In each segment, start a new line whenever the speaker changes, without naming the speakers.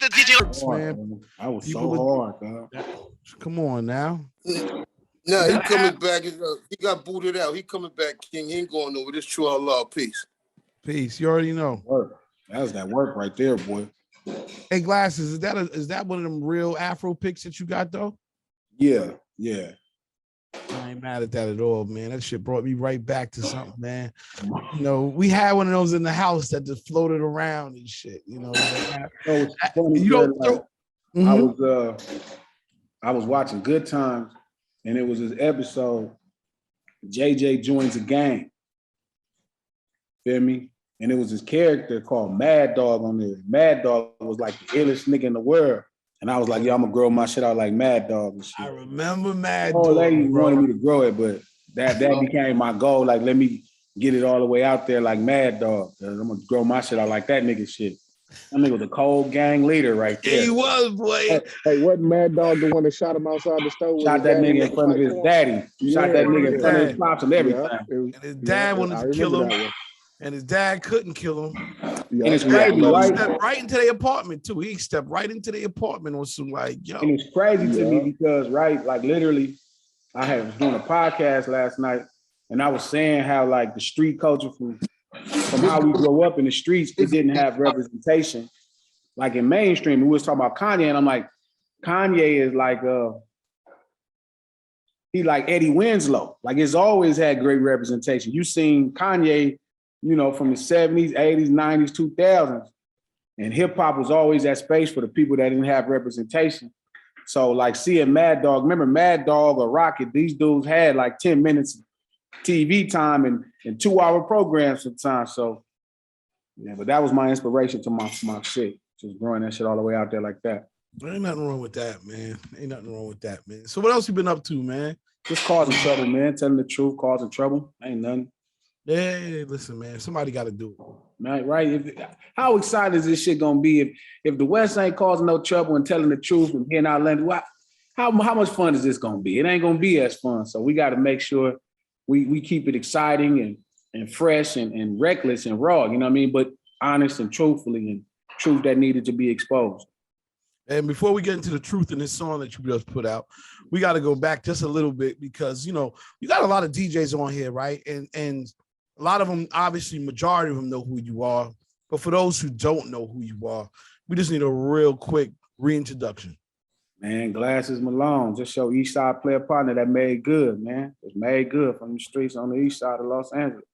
the DJ.
Man, I was so hard, dog.
Come on now.
No, he coming back. He got booted out. He coming back, King. He ain't going over. This true Allah. Peace.
Peace. You already know.
Work. That was that work right there, boy.
Hey, Glasses, is that one of them real Afro pics that you got though?
Yeah.
I ain't mad at that at all, man. That shit brought me right back to something, man. You know, we had one of those in the house that just floated around and shit. You know,
it's funny. I was watching Good Times, and it was this episode. JJ joins a gang. Feel me? And it was this character called Mad Dog on there. Mad Dog was like the illest nigga in the world. And I was like, yo, I'm gonna grow my shit out like Mad Dog and shit.
I remember Mad Dog.
Oh, lady wanted me to grow it, but that became my goal. Like, let me get it all the way out there like Mad Dog. I'm gonna grow my shit out like that nigga shit. That nigga was a cold gang leader right there.
He was, boy.
Hey, wasn't Mad Dog the one that shot him outside the store?
Shot that nigga in front of his daddy. Shot that nigga in front of his pops and everything.
And his dad wanted to kill him. And his dad couldn't kill him.
Yeah, and it's crazy, right?
He stepped right into the apartment too. He stepped right into the apartment on some like, yo.
And it's crazy to me because, right, like literally, I was doing a podcast last night, and I was saying how like the street culture from how we grow up in the streets, it didn't have representation. Like in mainstream, we was talking about Kanye, and I'm like, Kanye is like he like Eddie Winslow. Like it's always had great representation. You seen Kanye, you know, from the 70s, 80s, 90s, 2000s. And hip hop was always that space for the people that didn't have representation. So like seeing Mad Dog, remember Mad Dog or Rocket, these dudes had like 10 minutes TV time and 2-hour programs sometimes. So yeah, but that was my inspiration to my shit. Just growing that shit all the way out there like that.
There ain't nothing wrong with that, man. Ain't nothing wrong with that, man. So what else you been up to, man?
Just causing trouble, man. Telling the truth, causing trouble. Ain't nothing.
Yeah, listen, man. Somebody got to do it.
Right? How excited is this shit gonna be if the West ain't causing no trouble and telling the truth and being outlandish? How much fun is this gonna be? It ain't gonna be as fun. So we got to make sure we keep it exciting and fresh and reckless and raw. You know what I mean? But honest and truthfully and truth that needed to be exposed.
And before we get into the truth in this song that you just put out, we got to go back just a little bit because, you know, you got a lot of DJs on here, right? And a lot of them, obviously, majority of them know who you are. But for those who don't know who you are, we just need a real quick reintroduction.
Man, Glasses Malone, just your East Side player partner that made good, man. It's made good from the streets on the East Side of Los Angeles.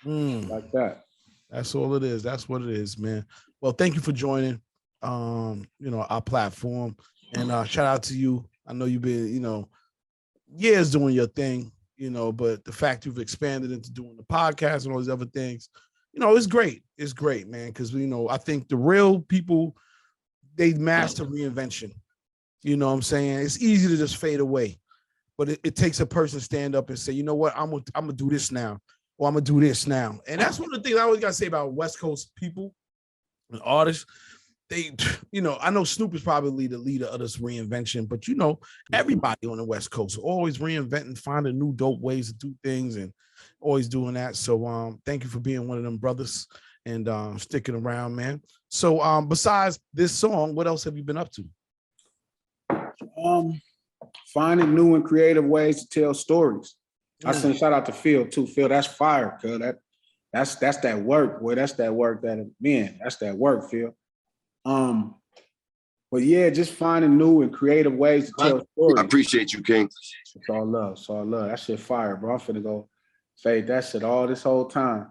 Like that.
That's all it is. That's what it is, man. Well, thank you for joining, you know, our platform. And shout out to you. I know you've been, you know, years doing your thing, you know, but the fact you've expanded into doing the podcast and all these other things, you know, it's great. It's great, man. Because, you know, I think the real people, they master reinvention. You know what I'm saying? It's easy to just fade away. But it takes a person to stand up and say, you know what, I'm gonna do this now. Or I'm gonna do this now. And that's one of the things I always gotta say about West Coast people and artists. They, you know, I know Snoop is probably the leader of this reinvention, but you know, everybody on the West Coast always reinventing, finding new dope ways to do things and always doing that. So thank you for being one of them brothers and sticking around, man. So besides this song, what else have you been up to?
Finding new and creative ways to tell stories. I send shout out to Phil too. Phil, that's fire, cuz that's that work, boy. That's that work that's that work, Phil. But yeah, just finding new and creative ways to tell stories.
I appreciate you, King.
It's all love. It's all love. That shit fire, bro. I'm finna go fade that shit all this whole time.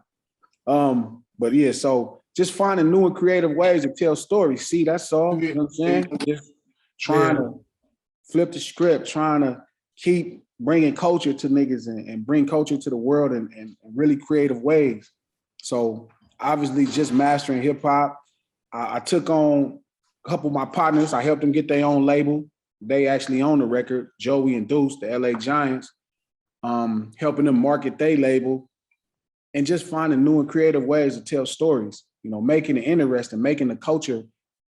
But yeah, so just finding new and creative ways to tell stories. See, that's all. You know what I'm saying? Just trying to flip the script, trying to keep bringing culture to niggas and bring culture to the world in really creative ways. So obviously just mastering hip hop. I took on a couple of my partners. I helped them get their own label. They actually own the record, Joey and Deuce, the LA Giants, helping them market their label and just finding new and creative ways to tell stories, you know, making it interesting, making the culture,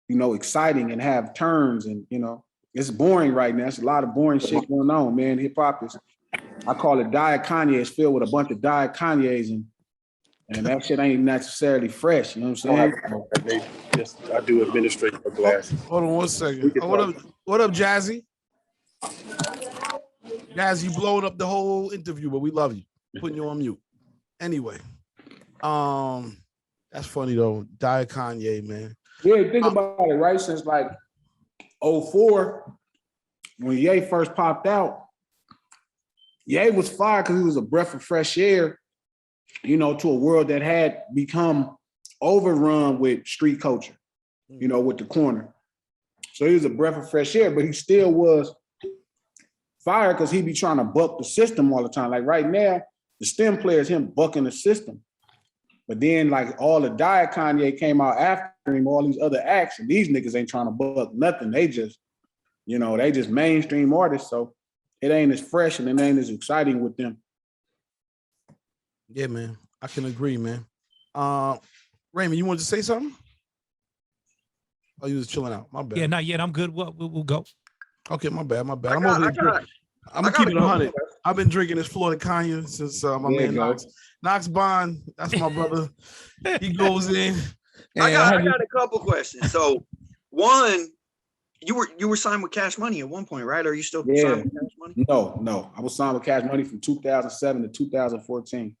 you know, exciting and have turns. And, you know, it's boring right now. It's a lot of boring shit going on, man. Hip hop is, I call it Diet Kanye. It's filled with a bunch of Diet Kanyes And that shit ain't necessarily fresh, you know what I'm saying?
I do administrate for glasses.
Hold on 1 second. Oh, what up, Jazzy? Jazzy, you blowing up the whole interview, but we love you. Putting you on mute. Anyway, that's funny though. Die Kanye, man.
Yeah, think about it, right? Since like 04, when Ye first popped out, Ye was fired because he was a breath of fresh air, you know, to a world that had become overrun with street culture, you know, with the corner. So he was a breath of fresh air, but he still was fired because he be trying to buck the system all the time. Like right now, the STEM player is him bucking the system. But then like all the Diet Kanye came out after him, all these other acts, and these niggas ain't trying to buck nothing. They just, you know, they just mainstream artists. So it ain't as fresh and it ain't as exciting with them.
Yeah, man. I can agree, man. Raymond, you wanted to say something? Oh, you was chilling out. My bad.
Yeah, not yet. I'm good. We'll go.
Okay, my bad. I'm gonna keep it 100. I've been drinking this Florida Kanye since my man Knox Bond. That's my brother. He goes in.
I got a couple questions. So, one, you were signed with Cash Money at one point, right? Are you still signed with Cash Money?
No. I was signed with Cash Money from 2007 to 2014.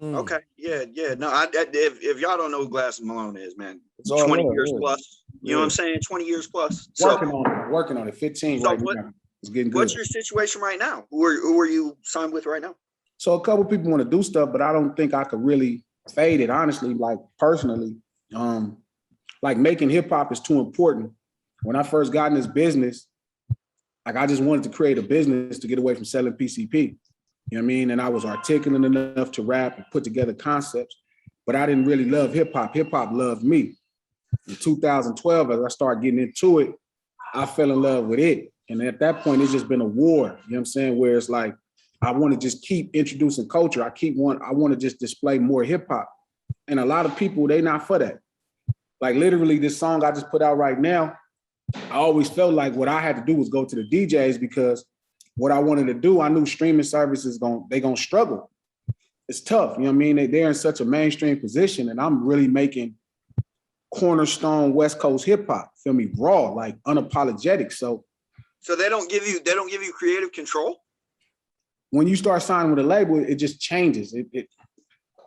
Okay, yeah. No, if y'all don't know who Glasses Malone is, man,
It's all
20
love,
years
yeah.
plus. You know what I'm saying? 20 years plus.
Working on it. 15
So
right now. It's getting good.
What's your situation right now? Who are you signed with right now?
So a couple people want to do stuff, but I don't think I could really fade it, honestly, like personally. Like making hip hop is too important. When I first got in this business, like I just wanted to create a business to get away from selling PCP. You know what I mean? And I was articulate enough to rap and put together concepts, but I didn't really love hip hop. Hip hop loved me. In 2012, as I started getting into it, I fell in love with it. And at that point, it's just been a war, you know what I'm saying? Where it's like, I want to just keep introducing culture. I want to just display more hip hop. And a lot of people, they not for that. Like literally this song I just put out right now, I always felt like what I had to do was go to the DJs because what I wanted to do, I knew streaming services they gonna struggle. It's tough, you know what I mean? They're in such a mainstream position and I'm really making cornerstone West Coast hip hop, feel me, raw, like unapologetic. So
they don't give you creative control?
When you start signing with a label, it just changes. It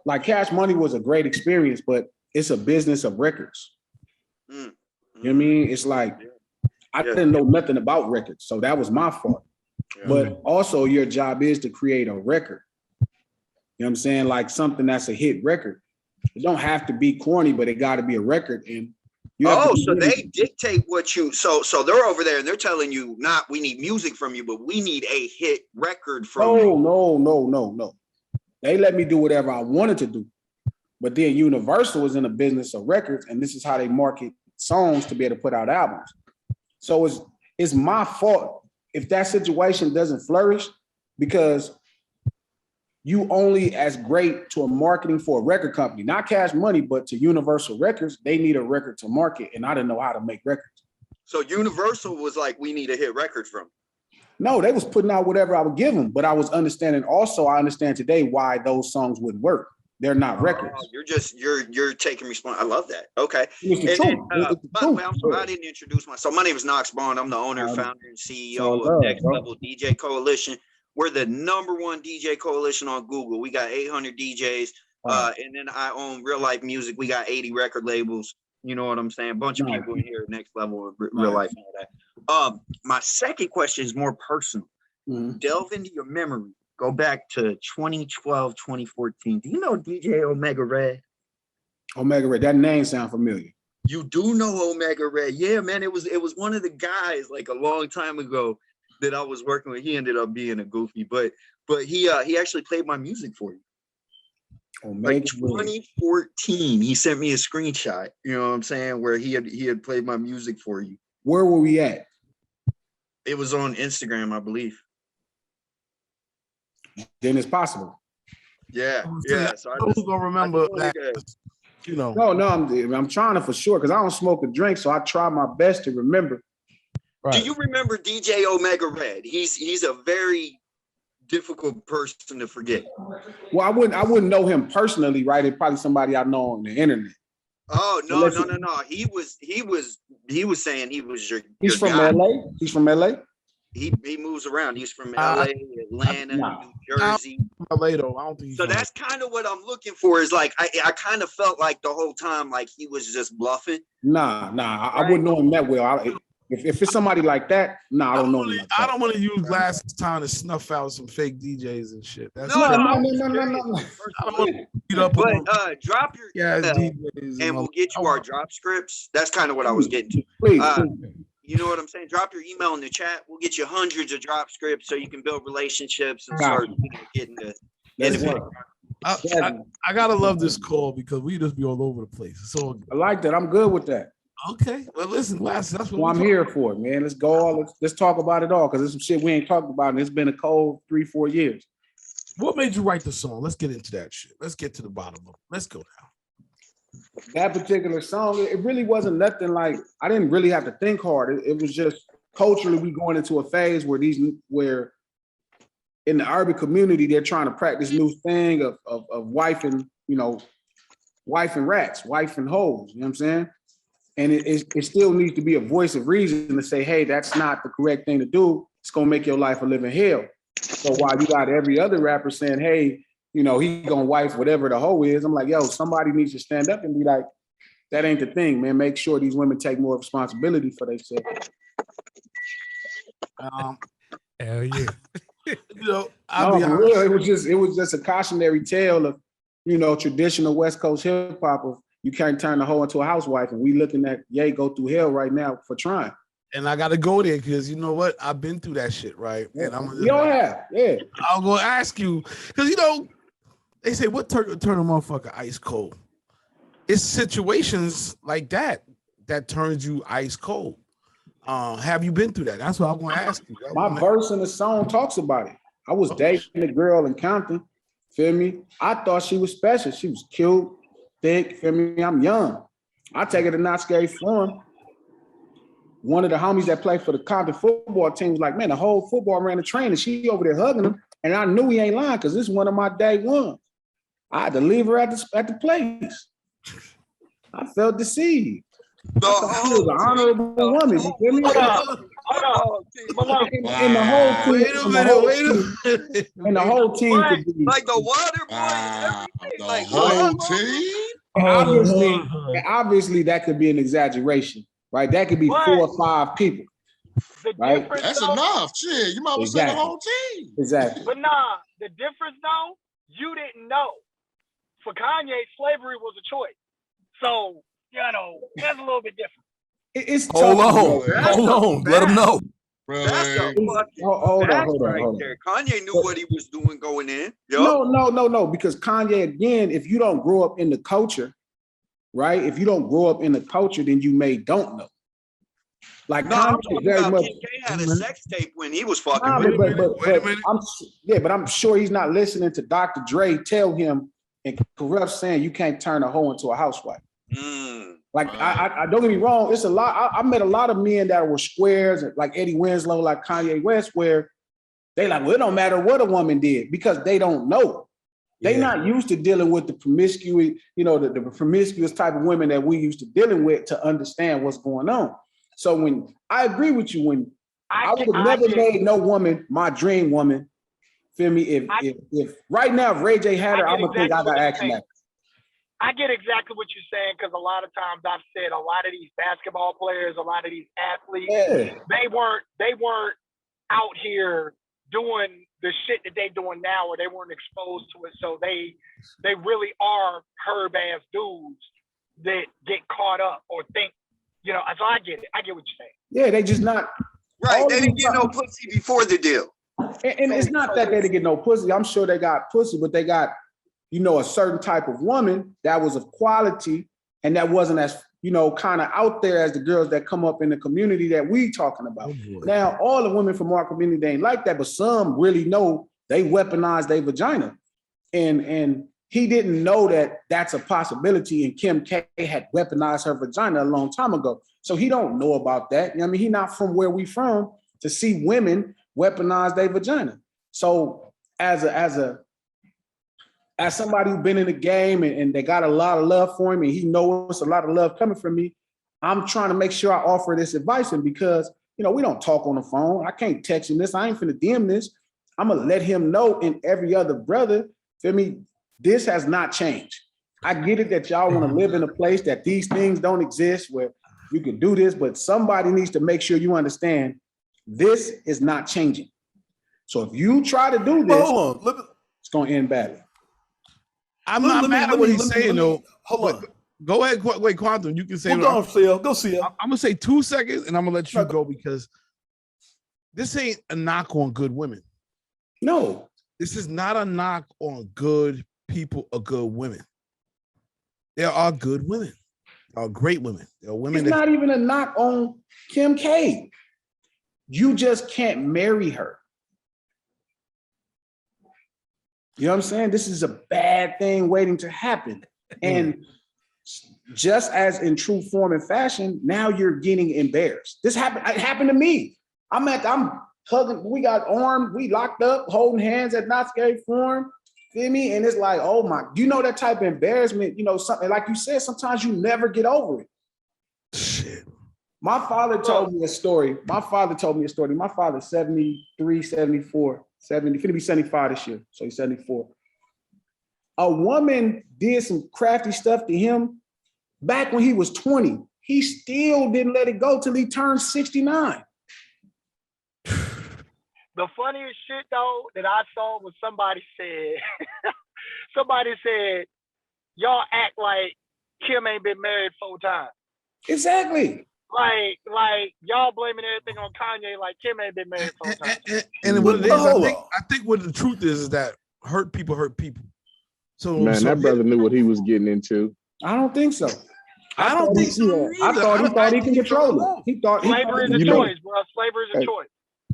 like Cash Money was a great experience, but it's a business of records. You know what I mean? It's like, I didn't know nothing about records, so that was my fault. Yeah. But also your job is to create a record. You know what I'm saying? Like something that's a hit record. It don't have to be corny, but it got to be a record. And you have
so they dictate what you, so they're over there and they're telling you not, we need music from you, but we need a hit record from you.
No. They let me do whatever I wanted to do. But then Universal is in the business of records, and this is how they market songs to be able to put out albums. So it's my fault if that situation doesn't flourish, because you only as great to a marketing for a record company, not Cash Money, but to Universal Records, they need a record to market, and I didn't know how to make records.
So Universal was like, we need a hit record from.
No, they was putting out whatever I would give them, but I was understanding also, I understand today why those songs wouldn't work. They're not records.
You're taking response. I love that. Okay. I didn't introduce myself. My name is Knox Bond. I'm the owner, founder, and CEO of Next Level DJ Coalition. We're the #1 DJ coalition on Google. We got 800 DJs. And then I own Real Life Music. We got 80 record labels. You know what I'm saying? A bunch of people in here at Next Level of Real Life and all that. My second question is more personal. Delve into your memory. Go back to 2012, 2014. Do you know DJ Omega Red?
Omega Red, that name sounds familiar.
You do know Omega Red. Yeah, man. It was one of the guys like a long time ago that I was working with. He ended up being a goofy, but he actually played my music for you. Like 2014, he sent me a screenshot, you know what I'm saying, where he had played my music for you.
Where were we at?
It was on Instagram, I believe.
Then it's possible.
Yeah.
So who's gonna remember that? You know.
No, I'm trying to for sure because I don't smoke or drink, so I try my best to remember.
Right. Do you remember DJ Omega Red? He's a very difficult person to forget.
Well, I wouldn't know him personally, right? It's probably somebody I know on the internet.
Oh no. He was saying he was your
He's from
guy.
LA. He's from LA.
He moves around. He's from LA, Atlanta, New Jersey.
LA though. I don't think he's
So that's kind of what I'm looking for. Is like I kind of felt like the whole time like he was just bluffing.
Nah. I wouldn't know him that well. If it's somebody like that, nah, I don't know him. Like
I don't want to use glasses time to snuff out some fake DJs and shit. That's
No.
I don't want to beat up on
drop your
DJs
and we'll get you our drop scripts. That's kind of what I was getting to.
Please.
You know what I'm saying? Drop your email in the chat. We'll get you hundreds of drop scripts so you can build relationships and start getting the
I gotta love this call because we just be all over the place. So
I like that. I'm good with that.
Okay. Well, listen, that's what
I'm here for, man. Let's go. Let's talk about it all because there's some shit we ain't talked about, and it's been a cold 3-4 years.
What made you write the song? Let's get into that shit. Let's get to the bottom of it. Let's go now.
That particular song, it really wasn't nothing like, I didn't really have to think hard. It was just culturally we going into a phase where in the urban community, they're trying to practice new thing of wife and rats, wife and hoes, you know what I'm saying? And it still needs to be a voice of reason to say, hey, that's not the correct thing to do. It's gonna make your life a living hell. So while you got every other rapper saying, hey, he gonna wife whatever the hoe is, I'm like, yo, somebody needs to stand up and be like, that ain't the thing, man. Make sure these women take more responsibility for themselves.
Hell yeah.
It was just a cautionary tale of, traditional West Coast hip hop of you can't turn the hoe into a housewife, and we looking at Ye go through hell right now for trying.
And I gotta go there because you know what? I've been through that shit, right?
Yeah.
And I'm
Yeah.
I'm gonna ask you because they say what turn a motherfucker ice cold. It's situations like that turns you ice cold. Have you been through that? That's what I'm gonna ask you.
My verse in the song talks about it. I was dating a girl in Compton. Feel me? I thought she was special. She was cute, thick. Feel me? I'm young. I take her to Not Scary Forum. One of the homies that played for the Compton football team was like, man, the whole football ran the train and she over there hugging him. And I knew he ain't lying because this is one of my day ones. I had to leave her at the place. I felt deceived. She was an honorable woman. You feel me? And the whole team could be
like the water boy.
The whole team.
Obviously, that could be an exaggeration, right? That could be 4 or 5 people, right?
That's enough. Shit, you might as well say the whole team.
Exactly.
But nah, the difference though, you didn't know. For Kanye, slavery was a choice. So, that's a little bit different.
It's
hold on. Let him know.
That's
hold on.
There. Kanye knew what he was doing going in.
No. Because Kanye, again, if you don't grow up in the culture, right? If you don't grow up in the culture, then you don't know. Like Kanye very much.
Kanye had a sex tape when he was fucking.
But I'm sure he's not listening to Dr. Dre tell him and Corrupt saying you can't turn a hoe into a housewife. Like I don't get me wrong, it's a lot. I met a lot of men that were squares, like Eddie Winslow, like Kanye West, where they like, well, it don't matter what a woman did because they don't know. They not used to dealing with the promiscuous, the promiscuous type of women that we used to dealing with to understand what's going on. So when I agree with you, when I would have never made no woman my dream woman. Feel me? If right now if Ray J had her, I'm gonna think I got action that.
I get exactly what you're saying because a lot of times I've said a lot of these basketball players, a lot of these athletes, they weren't out here doing the shit that they doing now, or they weren't exposed to it. So they really are herb ass dudes that get caught up or think, so I get it. I get what you're saying.
Yeah, they just not
right. They didn't get no pussy before the deal.
And it's not that they didn't get no pussy. I'm sure they got pussy, but they got a certain type of woman that was of quality and that wasn't as, kind of out there as the girls that come up in the community that we talking about. Now, all the women from our community, they ain't like that, but some really know they weaponize their vagina. And he didn't know that that's a possibility. And Kim K had weaponized her vagina a long time ago. So he don't know about that. He not from where we from to see women weaponize their vagina. So as somebody who's been in the game and they got a lot of love for him and he knows a lot of love coming from me, I'm trying to make sure I offer this advice. And because, you know, we don't talk on the phone. I can't text him this. I ain't finna DM this. I'm gonna let him know and every other brother, feel me, this has not changed. I get it that y'all want to live in a place that these things don't exist where you can do this, but somebody needs to make sure you understand this is not changing. So if you try to do this, it's gonna end badly.
I'm not mad at what he's saying though.
Hold on.
Go ahead, wait, Quantum. You can say.
Go see it.
I'm gonna say 2 seconds, and I'm gonna let you go because this ain't a knock on good women.
No,
this is not a knock on good people or good women. There are good women. There are great women. There are women.
It's not even a knock on Kim K. You just can't marry her. You know what I'm saying? This is a bad thing waiting to happen. And just as in true form and fashion, now you're getting embarrassed. This happened. It happened to me. I'm hugging. We got armed. We locked up, holding hands at Not Scary Forum. Feel me? And it's like, oh my, you know that type of embarrassment. You know something like you said. Sometimes you never get over it.
Shit.
My father told me a story. My father's 73, 74, 70. Finna be 75 this year. So he's 74. A woman did some crafty stuff to him back when he was 20. He still didn't let it go till he turned 69.
The funniest shit though that I saw was somebody said, y'all act like Kim ain't been married 4 times.
Exactly.
Like y'all blaming everything on Kanye like Kim ain't been married 4 times.
And what it is, I think what the truth is that hurt people hurt people. So
that brother knew what he was getting into.
I don't think so.
I don't think so.
I thought he can control it. He thought
slavery is a choice, bro. Slavery is a choice.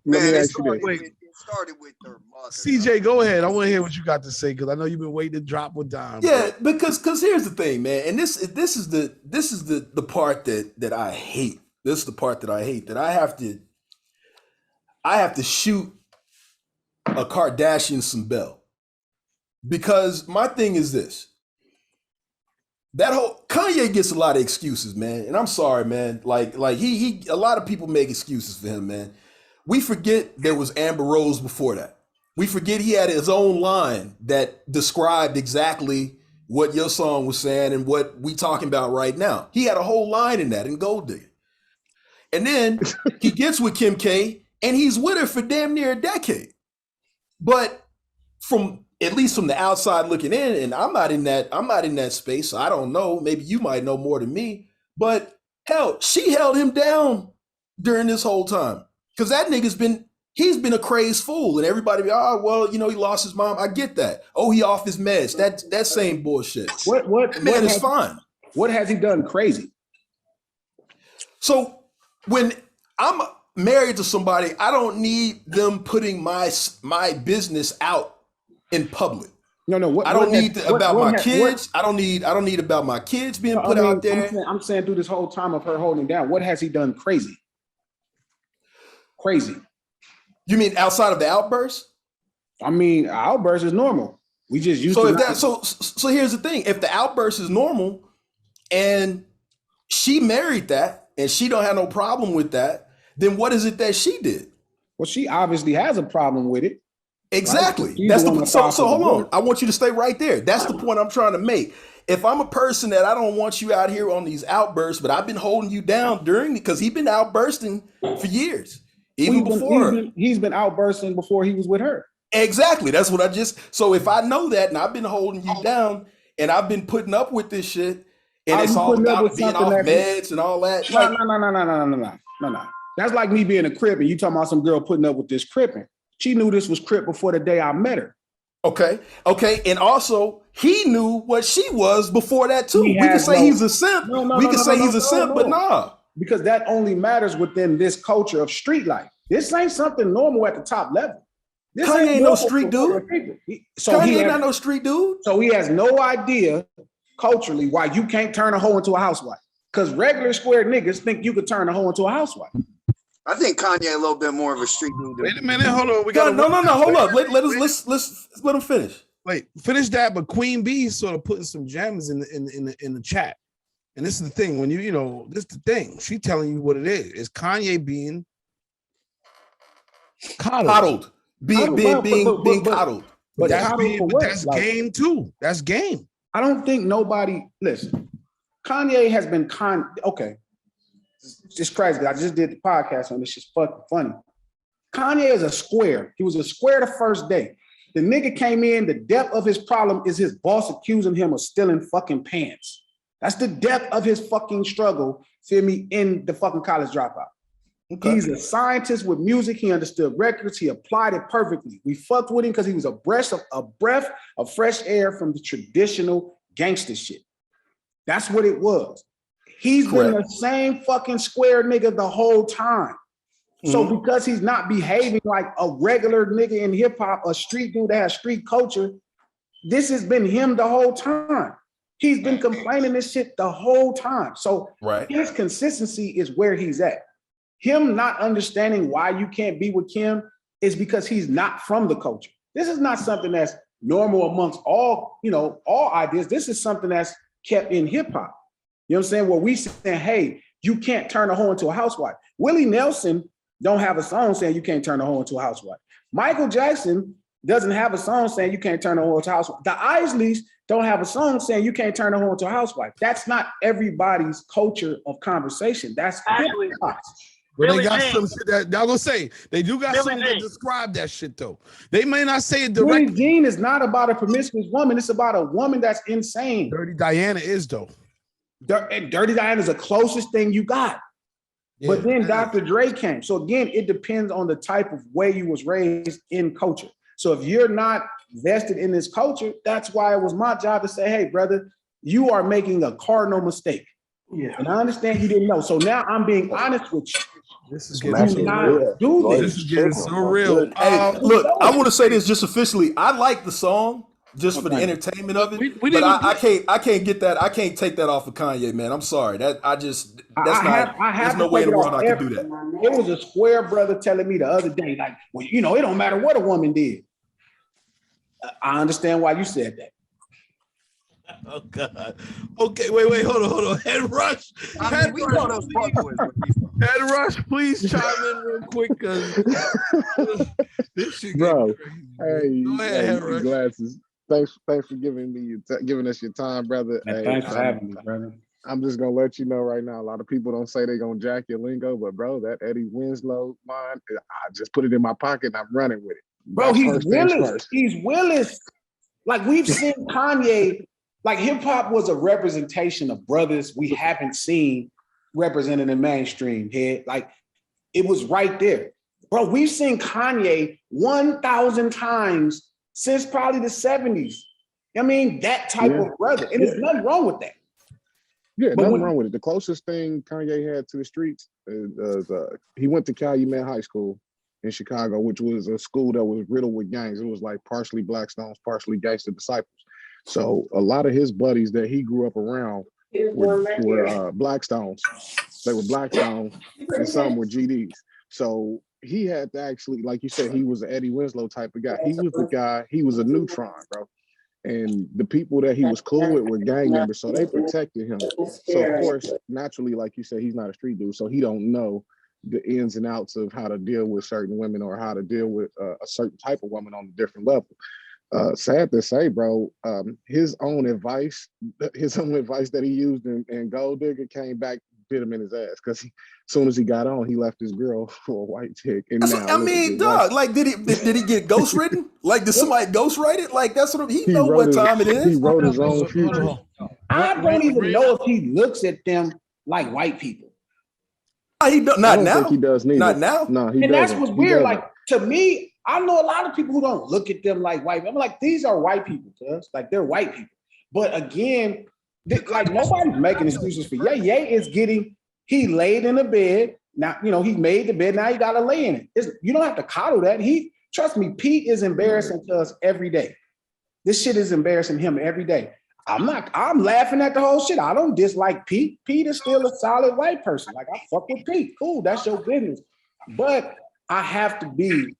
Let me
Man,
ask you this.
it started with their mother.
CJ, go ahead. I want to hear what you got to say because I know you've been waiting to drop with Dime.
Yeah, because here's the thing, man, and this is the part that I hate. This is the part that I hate, that I have to shoot a Kardashian some bell. Because my thing is this. That whole Kanye gets a lot of excuses, man. And I'm sorry, man. Like he a lot of people make excuses for him, man. We forget there was Amber Rose before that. We forget he had his own line that described exactly what your song was saying and what we talking about right now. He had a whole line in that in Gold Digger. And then he gets with Kim K and he's with her for damn near a decade. But at least from the outside looking in, and I'm not in that space, so I don't know. Maybe you might know more than me. But hell, she held him down during this whole time. Because that nigga's been a crazed fool. And everybody be, oh, well, he lost his mom. I get that. Oh, he off his meds. That same bullshit. That is fine.
What has he done crazy?
So when I'm married to somebody, I don't need them putting my business out in public.
No.
I don't need about my kids. I don't need about my kids being put out there.
I'm saying through this whole time of her holding down, what has he done crazy? Crazy.
You mean outside of the outburst?
I mean, outburst is normal. We just used
so here's the thing. If the outburst is normal and she married that and she don't have no problem with that, then what is it that she did?
Well, she obviously has a problem with it.
Exactly. Right? So hold on. I want you to stay right there. That's the point I'm trying to make. If I'm a person that I don't want you out here on these outbursts, but I've been holding you down because he's been outbursting for years.
He's been outbursting before he was with her.
Exactly. That's what so if I know that and I've been holding you down and I've been putting up with this shit and it's all about being off meds and all that.
No. That's like me being a Crip and you talking about some girl putting up with this Cripping. She knew this was Crip before the day I met her.
Okay. And also he knew what she was before that too. We can say he's a simp. But nah.
Because that only matters within this culture of street life. This ain't something normal at the top level. This
Kanye ain't no street dude.
Kanye
ain't not no street dude.
So he has no idea culturally why you can't turn a hoe into a housewife. Because regular square niggas think you could turn a hoe into a housewife.
I think Kanye a little bit more of a street dude.
Wait a minute, hold on. We got
no. Hold up. Let's let him finish.
Wait, finish that. But Queen B sort of putting some gems in the chat. And this is the thing when you know this is the thing. She telling you what it is. Is Kanye being coddled? Being coddled.
But
that's game too. That's game.
I don't think nobody listen. Kanye has been okay. It's just crazy. I just did the podcast on this. Shit's fucking funny. Kanye is a square. He was a square the first day. The nigga came in. The depth of his problem is his boss accusing him of stealing fucking pants. That's the depth of his fucking struggle. Feel me? In the fucking college dropout. Okay. He's a scientist with music. He understood records. He applied it perfectly. We fucked with him because he was a breath of fresh air from the traditional gangster shit. That's what it was. He's been the same fucking square nigga the whole time. So because he's not behaving like a regular nigga in hip hop, a street dude that has street culture, this has been him the whole time. He's been complaining this shit the whole time. So his consistency is where he's at. Him not understanding why you can't be with Kim is because he's not from the culture. This is not something that's normal amongst all ideas. This is something that's kept in hip hop. You know what I'm saying? Where we saying, hey, you can't turn a hoe into a housewife. Willie Nelson don't have a song saying you can't turn a hoe into a housewife. Michael Jackson doesn't have a song saying you can't turn a hoe into a housewife. The Isleys don't have a song saying you can't turn a hoe into a housewife. That's not everybody's culture of conversation. That's hip hop.
But they got some shit that y'all gonna say. They do got something that describe that shit though. They may not say it directly.
Billie Jean is not about a promiscuous woman. It's about a woman that's insane.
Dirty Diana is though.
Dirty Diana is the closest thing you got. Yeah, but then Dr. Dre came. So again, it depends on the type of way you was raised in culture. So if you're not vested in this culture, that's why it was my job to say, hey, brother, you are making a cardinal mistake. Yeah. And I understand you didn't know. So now I'm being honest with you.
This is getting so real. This is getting so real.
Hey, look, I want to say this just officially. I like the song just for the entertainment of it. But I can't get that. I can't take that off of Kanye, man. I'm sorry. There's no way in the world I can do that.
It was a square brother telling me the other day, like, well, it don't matter what a woman did. I understand why you said that.
Oh God. Okay, wait, hold on. Head Rush. Head Rush, please chime in real quick, cause this shit.
Bro,
crazy. Go ahead, Head Rush.
Glasses. Thanks for giving us your time, brother.
Hey, thanks for having me, brother.
I'm just gonna let you know right now. A lot of people don't say they're gonna jack your lingo, but bro, that Eddie Winslow line, I just put it in my pocket and I'm running with it.
Bro, he's Willis. He's Willis. Like we've seen Kanye. Like hip hop was a representation of brothers we haven't seen represented in mainstream head. Like it was right there. Bro, we've seen Kanye 1,000 times since probably the 70s. I mean, that type of brother. And there's nothing wrong with that.
Yeah, nothing wrong with it. The closest thing Kanye had to the streets is he went to Calumet High School in Chicago, which was a school that was riddled with gangs. It was like partially Blackstones, partially Gangster Disciples. So a lot of his buddies that he grew up around were Blackstones. They were Blackstones and some were GDs. So he had to actually, like you said, he was an Eddie Winslow type of guy. He was the guy, he was a neutron, bro. And the people that he was cool with were gang members, so they protected him. So of course, naturally, like you said, he's not a street dude, so he don't know the ins and outs of how to deal with certain women or how to deal with a certain type of woman on a different level. Sad to say, bro, his own advice that he used in Gold Digger came back, bit him in his ass, because as soon as he got on, he left his girl for a white chick. And
dog, like did he get ghostwritten? Like did somebody ghostwrite it? Like that's what he know what time it is.
He wrote his own future.
I don't even know if he looks at them like white people.
He not now.
Think he does neither.
Not now.
No, he
and
doesn't.
That's what's weird. Like to me, I know a lot of people who don't look at them like white. I'm like, these are white people to us. Like they're white people. But again, like nobody's making excuses for Ye. Ye is he laid in the bed. Now, he made the bed. Now you got to lay in it. You don't have to coddle that. Trust me, Pete is embarrassing to us every day. This shit is embarrassing him every day. I'm laughing at the whole shit. I don't dislike Pete. Pete is still a solid white person. Like I fuck with Pete. Cool, that's your business. But I have to be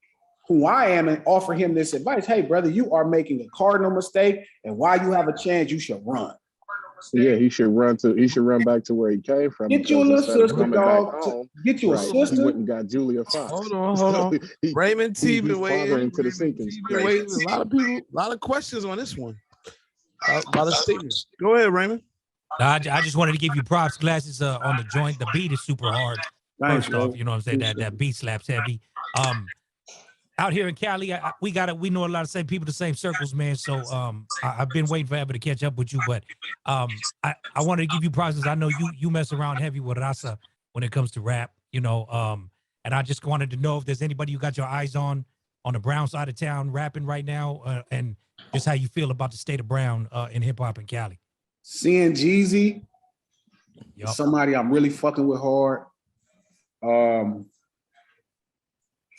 who I am and offer him this advice. Hey, brother, you are making a cardinal mistake, and while you have a chance, you should run.
Yeah, he should run back to where he came from.
Get you a little sister, dog. Get you a sister.
He went and got Julia Fox.
Hold on. Raymond T been waiting.
Into the sinking.
A lot of people, a lot of questions on this one. A lot of statements. Go ahead, Raymond.
I just wanted to give you props. Glasses on the joint. The beat is super hard. First off, you know what I'm saying? That beat slaps heavy. Out here in Cali, we know a lot of same people, the same circles, man. So I've been waiting forever to catch up with you, but I wanted to give you props because I know you mess around heavy with Rasa when it comes to rap, you know. And I just wanted to know if there's anybody you got your eyes on the Brown side of town rapping right now, and just how you feel about the state of Brown in hip hop in Cali.
Seeing Jeezy, somebody I'm really fucking with hard.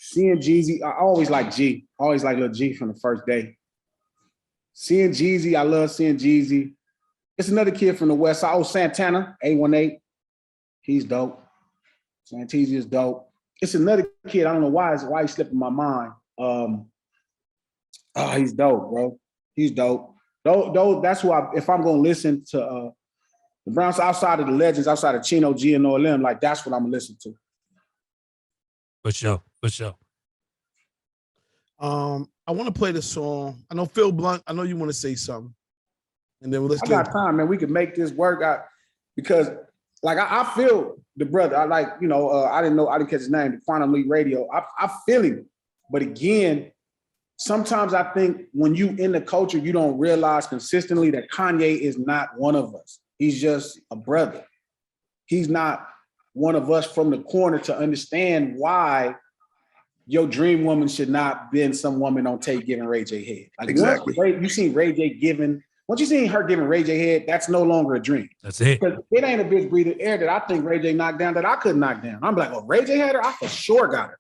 Seeing Jeezy, I always like G. Always like Lil G from the first day. Seeing Jeezy, I love seeing Jeezy. It's another kid from the West Side. Oh, Santana, 818. He's dope. Santana is dope. It's another kid. I don't know why he's slipping my mind. He's dope, bro. He's dope. That's who if I'm gonna listen to the Browns outside of the legends, outside of Chino G and all them, like that's what I'm gonna listen to.
For sure.
I want to play the song. I know Phil Blunt. I know you want to say something, and then let's.
I got time, man. We can make this work out because, like, I feel the brother. I like, you know, I didn't catch his name. The Quantum League Radio. I feel him, but again, sometimes I think when you in the culture, you don't realize consistently that Kanye is not one of us. He's just a brother. He's not one of us from the corner to understand why your dream woman should not been some woman on tape giving Ray J head. Like
exactly.
You seen Ray J once you seen her giving Ray J head, that's no longer a dream.
That's it.
Because it ain't a bitch breathing air that I think Ray J knocked down that I couldn't knock down. I'm like, well, Ray J had her, I for sure got her.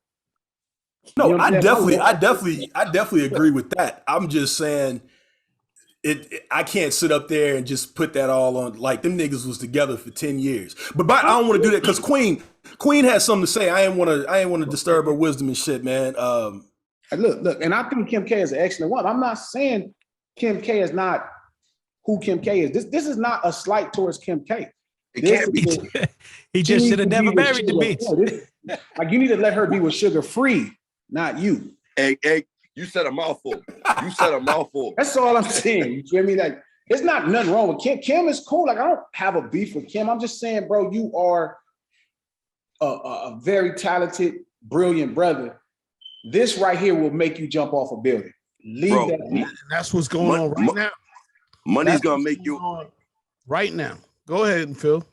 No, you know I definitely agree with that. I'm just saying I can't sit up there and just put that all on, like them niggas was together for 10 years. But I don't want to do that because Queen has something to say. I ain't want to disturb her wisdom and shit, man.
Look, and I think Kim K is an excellent one. I'm not saying Kim K is not who Kim K is. This is not a slight towards Kim K.
It can't be.
He just should have never married the bitch.
Like you need to let her be with Sugar Free, not you.
Hey, you said a mouthful. That's
all I'm saying. You feel me? Like, there's not nothing wrong with Kim. Kim is cool. Like, I don't have a beef with Kim. I'm just saying, bro, you are a very talented, brilliant brother. This right here will make you jump off a building.
Bro, that. That's what's going on right now.
Money's gonna make you
right now. Go ahead, Phil.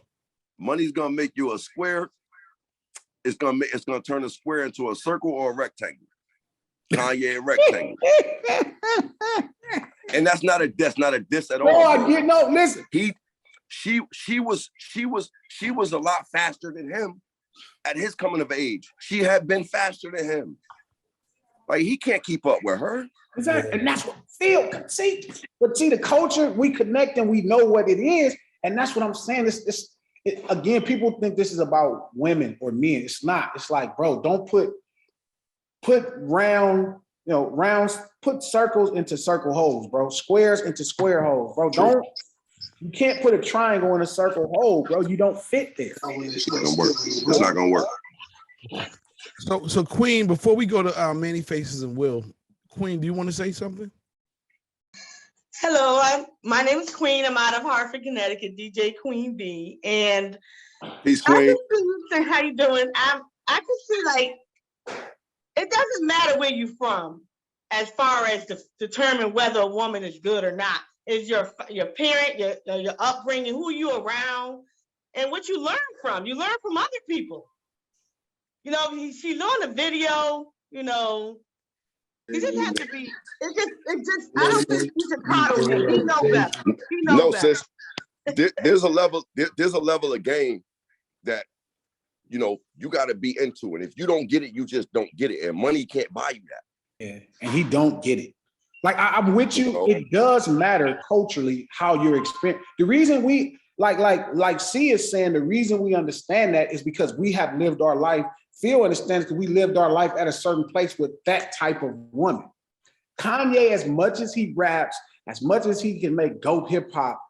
Money's gonna make you a square. It's gonna turn a square into a circle or a rectangle. Kanye and rectangle. And that's not a diss at all.
No, I get no. Listen,
she was a lot faster than him at his coming of age. She had been faster than him. Like he can't keep up with her.
Exactly, and that's what Phil see. But see, the culture we connect and we know what it is, and that's what I'm saying. Again, people think this is about women or men. It's not. It's like, bro, don't put rounds, put circles into circle holes, bro. Squares into square holes, bro. You can't put a triangle in a circle hole, bro. You don't fit there.
It's not gonna work.
So Queen, before we go to Manny Faces and Will, Queen, do you want to say something?
Hello, my name is Queen. I'm out of Hartford, Connecticut, DJ Queen B. And
peace, Queen.
How you doing? I can see like it doesn't matter where you're from as far as to determine whether a woman is good or not. It's your parent, your upbringing, who you around, and what you learn from. You learn from other people. You know, she learned a video, you know. You just have to be, it just, I don't think you should coddle him. He know better.
No, sis, there's a level of game that, you know, you got to be into it. If you don't get it, you just don't get it. And money can't buy you that.
Yeah, and he don't get it. Like, I'm with you. It does matter culturally how you're experiencing. The reason we, like C is saying, the reason we understand that is because we have lived our life Phil understands because we lived our life at a certain place with that type of woman. Kanye, as much as he raps, as much as he can make dope hip hop,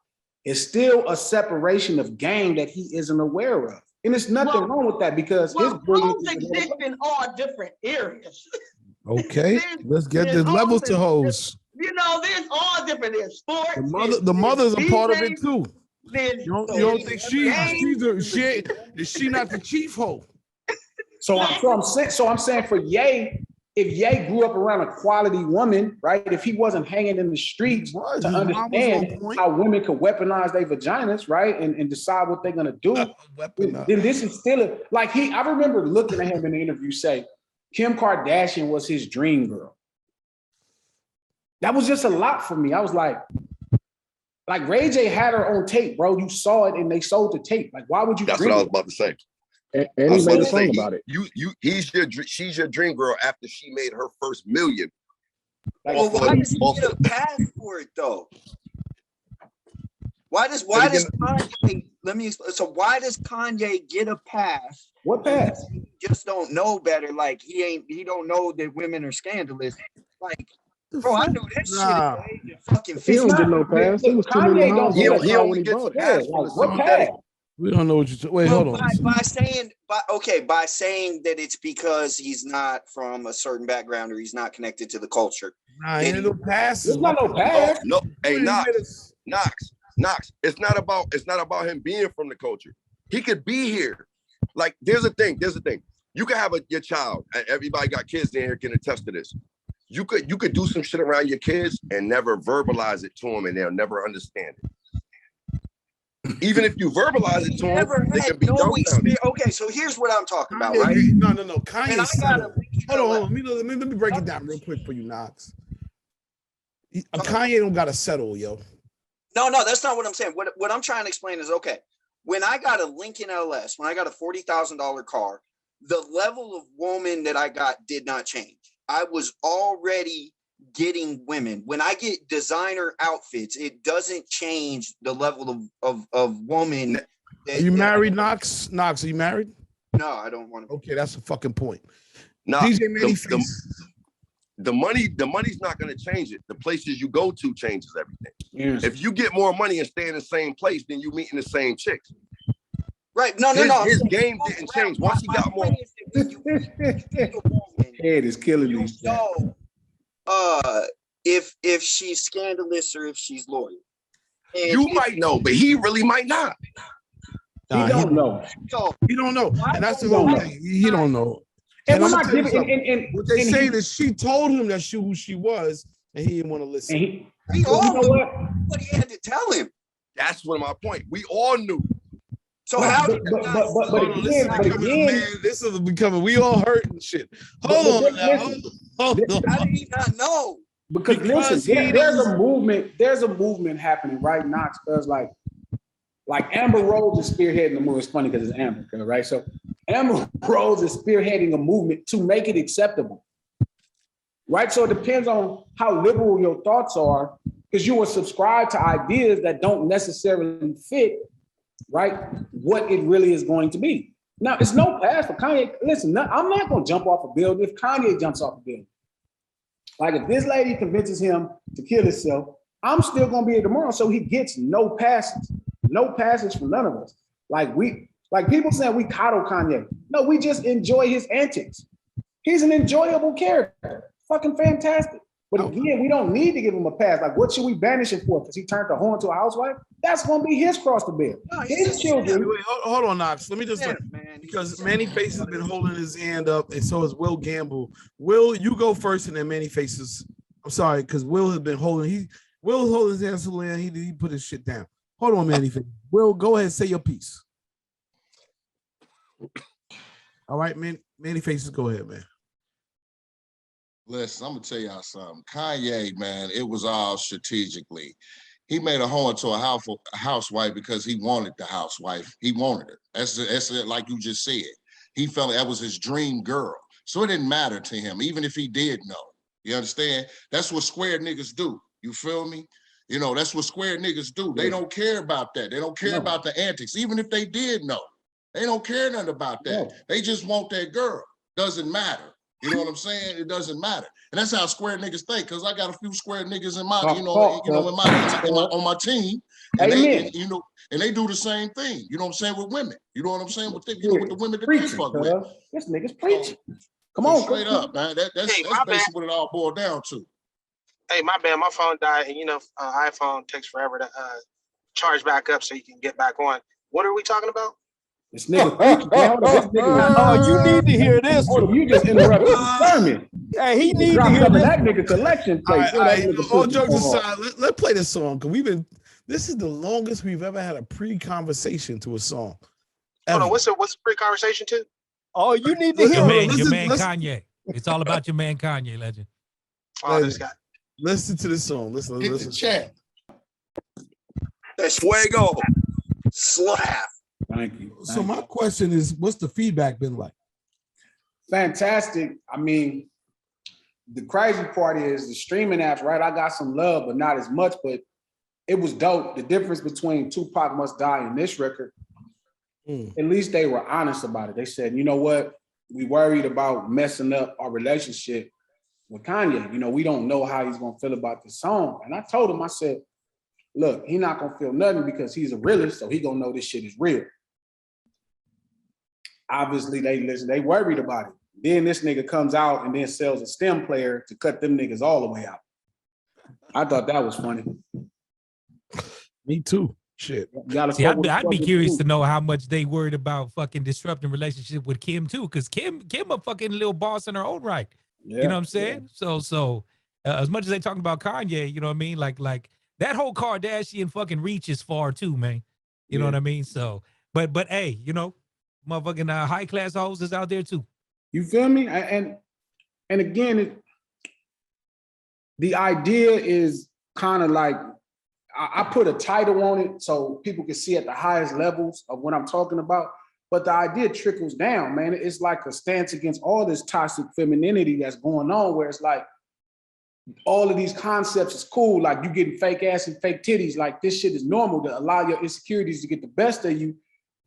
is still a separation of game that he isn't aware of. And there's nothing wrong with that because his
hoes exist in all different areas.
Okay, let's get the levels to hoes.
You know, there's all different. There's sports.
The mother's a part of it too.
You
don't think is she not the chief hoe?
So I'm saying for Ye, if Ye grew up around a quality woman, right? If he wasn't hanging in the streets to understand how women could weaponize their vaginas, right? And decide what they're gonna do, then this is still I remember looking at him in the interview say, Kim Kardashian was his dream girl. That was just a lot for me. I was like Ray J had her on tape, bro. You saw it and they sold the tape. Like, why would you?
That's what I was about to say.
And he made a song about it.
She's your dream girl after she made her first million.
Well, why does he get a pass for it though? Why does Kanye? Let me explain. So why does Kanye get a pass?
What pass?
He just don't know better. Like he don't know that women are scandalous. Like, bro, I knew that shit at the age of fucking 50.
He don't get no pass. He was
Kanye don't
he only gets a pass.
What pass?
We don't know what you're. Wait, hold on.
By saying that it's because he's not from a certain background or he's not connected to the culture.
Nah, ain't no pass.
There's not no pass.
No, hey, Knox. It's not about him being from the culture. He could be here. Like, there's a thing. You could have your child. Everybody got kids in here can attest to this. You could do some shit around your kids and never verbalize it to them, and they'll never understand it. Even if you verbalize it to them, they can be dumbfounded.
Okay, so here's what I'm talking about, right?
No. Kanye. Hold on. Let me break it down real quick for you, Knox. Kanye don't gotta settle, yo.
No, that's not what I'm saying. What I'm trying to explain is, okay, when I got a Lincoln LS, when I got a $40,000 car, the level of woman that I got did not change. I was already getting women. When I get designer outfits, it doesn't change the level of woman.
Are you married, Knox? Knox, are you married?
No, I don't want to.
Okay, that's a fucking point.
No,
DJ
the money's not going to change it. The places you go to changes everything.
Yes.
If you get more money and stay in the same place, then you meeting the same chicks.
Right? No.
His game didn't change. Once he got more,
head is killing me.
So, if she's scandalous or if she's loyal,
you might know, but he really might not.
He don't know.
He don't know, and that's the whole thing. He don't know.
And
I'm
we're
gonna
not
tell you
giving.
something. What they say is she told him that who she was, and he didn't want to listen.
We all knew what he had to tell him.
That's one of my point. We all knew.
So how?
But again,
this is becoming. We all hurt and shit. Hold on now. Hold on.
How did he not know?
Because listen, there's a movement. There's a movement happening right now. Because like Amber Rose is spearheading the movement. It's funny because it's Amber, right? So Amber Rose is spearheading a movement to make it acceptable, right? So it depends on how liberal your thoughts are, because you will subscribe to ideas that don't necessarily fit, right, what it really is going to be. Now, it's no pass for Kanye. Listen, I'm not going to jump off a building if Kanye jumps off a building. Like, if this lady convinces him to kill himself, I'm still going to be here tomorrow, so he gets no passes. No passes from none of us. Like people saying we coddle Kanye. No, we just enjoy his antics. He's an enjoyable character. Fucking fantastic. But again, we don't need to give him a pass. Like, what should we banish him for? Because he turned the whore into a housewife? That's going to be his cross to bear.
No,
his children.
Wait, hold on, Knox. Let me just because Manny Face has been holding his hand up, and so has Will Gamble. Will, you go first, and then Manny Faces. I'm sorry, because Will has been holding. Will holding his hand so long, he put his shit down. Hold on, Manny Face. Will, go ahead, say your piece. All right, Manny Faces, go ahead, man.
Listen, I'm gonna tell y'all something. Kanye, man, it was all strategically. He made a hoe into a housewife because he wanted the housewife. He wanted her. That's it, like you just said. He felt that was his dream girl. So it didn't matter to him, even if he did know. You understand? That's what square niggas do. You feel me? You know, that's what square niggas do. They don't care about that. They don't care about the antics, even if they did know. They don't care nothing about that.
No.
They just want that girl. Doesn't matter. You know what I'm saying? It doesn't matter. And that's how square niggas think, because I got a few square niggas in my, on my team. And
Amen.
they do the same thing. You know what I'm saying, with women. You know what I'm saying? With the women that they fuck with.
This nigga's preaching. Come on,
straight up, man. That's basically what it all boiled down to.
Hey, my bad. My phone died, and iPhone takes forever to charge back up so you can get back on. What are we talking about?
This nigga preaching.
You need to hear this.
You just interrupted the sermon.
Hey, he need to hear this.
That nigga collection plate.
All jokes aside, let's play this song, because this is the longest we've ever had a pre-conversation to a song.
Hold on, what's the pre-conversation to?
Oh, you need to hear
your man Kanye. It's all about your man Kanye, legend.
Oh, this guy.
Listen to this song. Listen.
Hit the chat.
That's fuego. Slap.
Thank you.
So my question is, what's the feedback been like?
Fantastic. I mean, the crazy part is the streaming apps, right? I got some love, but not as much, but it was dope. The difference between Tupac Must Die and this record, at least they were honest about it. They said, you know what? We worried about messing up our relationship with Kanye. We don't know how he's going to feel about this song. And I told him, I said, look, he's not going to feel nothing because he's a realist, so he going to know this shit is real. Obviously, they listen. They worried about it. Then this nigga comes out and then sells a stem player to cut them niggas all the way out. I thought that was funny.
Me too. Shit.
See, I'd be curious to know how much they worried about fucking disrupting relationship with Kim too, because Kim a fucking little boss in her own right. Yeah, you know what I'm saying? Yeah. So as much as they talking about Kanye, you know what I mean? Like that whole Kardashian fucking reach is far too, man. You know what I mean? So, but hey, motherfucking high class hoes is out there too.
You feel me? And again, the idea is kind of like, I put a title on it so people can see at the highest levels of what I'm talking about. But the idea trickles down, man. It's like a stance against all this toxic femininity that's going on, where it's like all of these concepts is cool. Like you getting fake ass and fake titties. Like this shit is normal to allow your insecurities to get the best of you.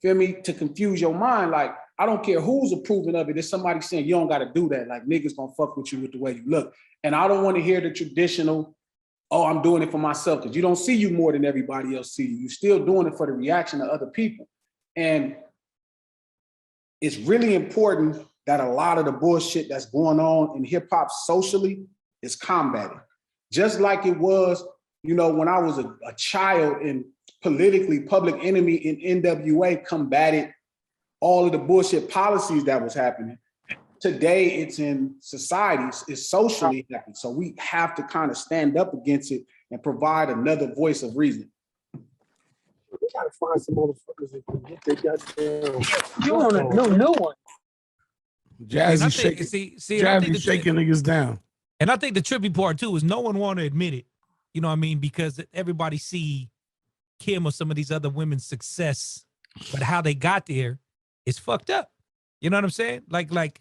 Feel me? To confuse your mind. Like, I don't care who's approving of it. There's somebody saying you don't got to do that. Like niggas gonna fuck with you with the way you look. And I don't want to hear the traditional, oh, I'm doing it for myself, because you don't see you more than everybody else see you. You're still doing it for the reaction of other people. And it's really important that a lot of the bullshit that's going on in hip hop socially is combated. Just like it was, when I was a child and politically Public Enemy in NWA combated all of the bullshit policies that was happening. Today, it's in society, it's socially happening. So we have to kind of stand up against it and provide another voice of reason.
We gotta find some motherfuckers that can get their goddamn. You want no new one.
Jazzy shaking niggas down.
And I think the trippy part too is no one want to admit it. You know what I mean? Because everybody see Kim or some of these other women's success, but how they got there is fucked up. You know what I'm saying? Like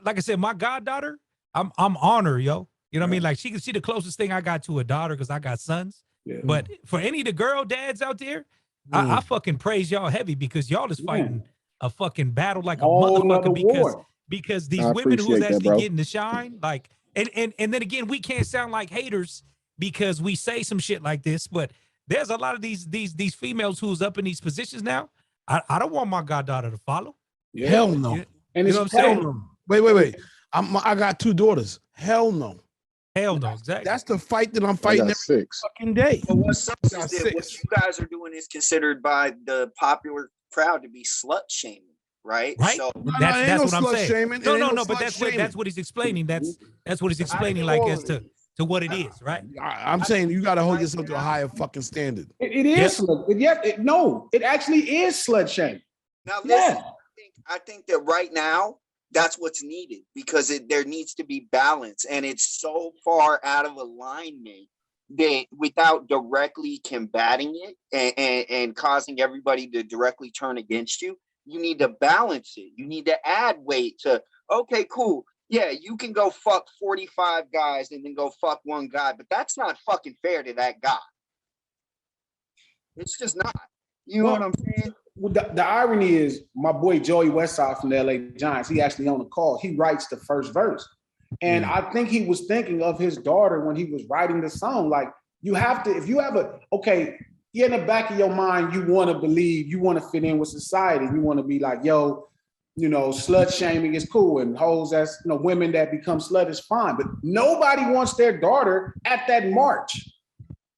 I said, my goddaughter, I'm on her, yo. You know what I mean? Like she the closest thing I got to a daughter because I got sons. Yeah. But for any of the girl dads out there, I fucking praise y'all heavy, because y'all is fighting a fucking battle like a motherfucker, because these women who's actually getting to shine, like, and then again, we can't sound like haters because we say some shit like this, but there's a lot of these females who's up in these positions now. I don't want my goddaughter to follow.
Yeah. Hell no.
And
you know what I'm saying? Wait. I got 2 daughters. Hell no.
Hell no, exactly.
That's the fight that I'm fighting every fucking day.
But what sucks is that what you guys are doing is considered by the popular crowd to be slut shaming, right?
Right.
So
that's what I'm saying. No, but that's what he's explaining. That's what he's explaining, like as to what it is, right?
I'm saying you got to hold yourself to a higher fucking standard.
It is slut. No, it actually is slut shaming.
Now listen, I think that right now, that's what's needed, because there needs to be balance, and it's so far out of alignment that without directly combating it and causing everybody to directly turn against you, you need to balance it. You need to add weight to, okay, cool. Yeah, you can go fuck 45 guys and then go fuck one guy, but that's not fucking fair to that guy. It's just not. You know what I'm saying?
the irony is my boy Joey Westside from the LA Giants, he actually on the call. He writes the first verse. And I think he was thinking of his daughter when he was writing the song. Like, you have to, if you have in the back of your mind, you want to believe, you want to fit in with society. You want to be like, yo, you know, slut shaming is cool, and hoes that's, you know, women that become slut is fine. But nobody wants their daughter at that march.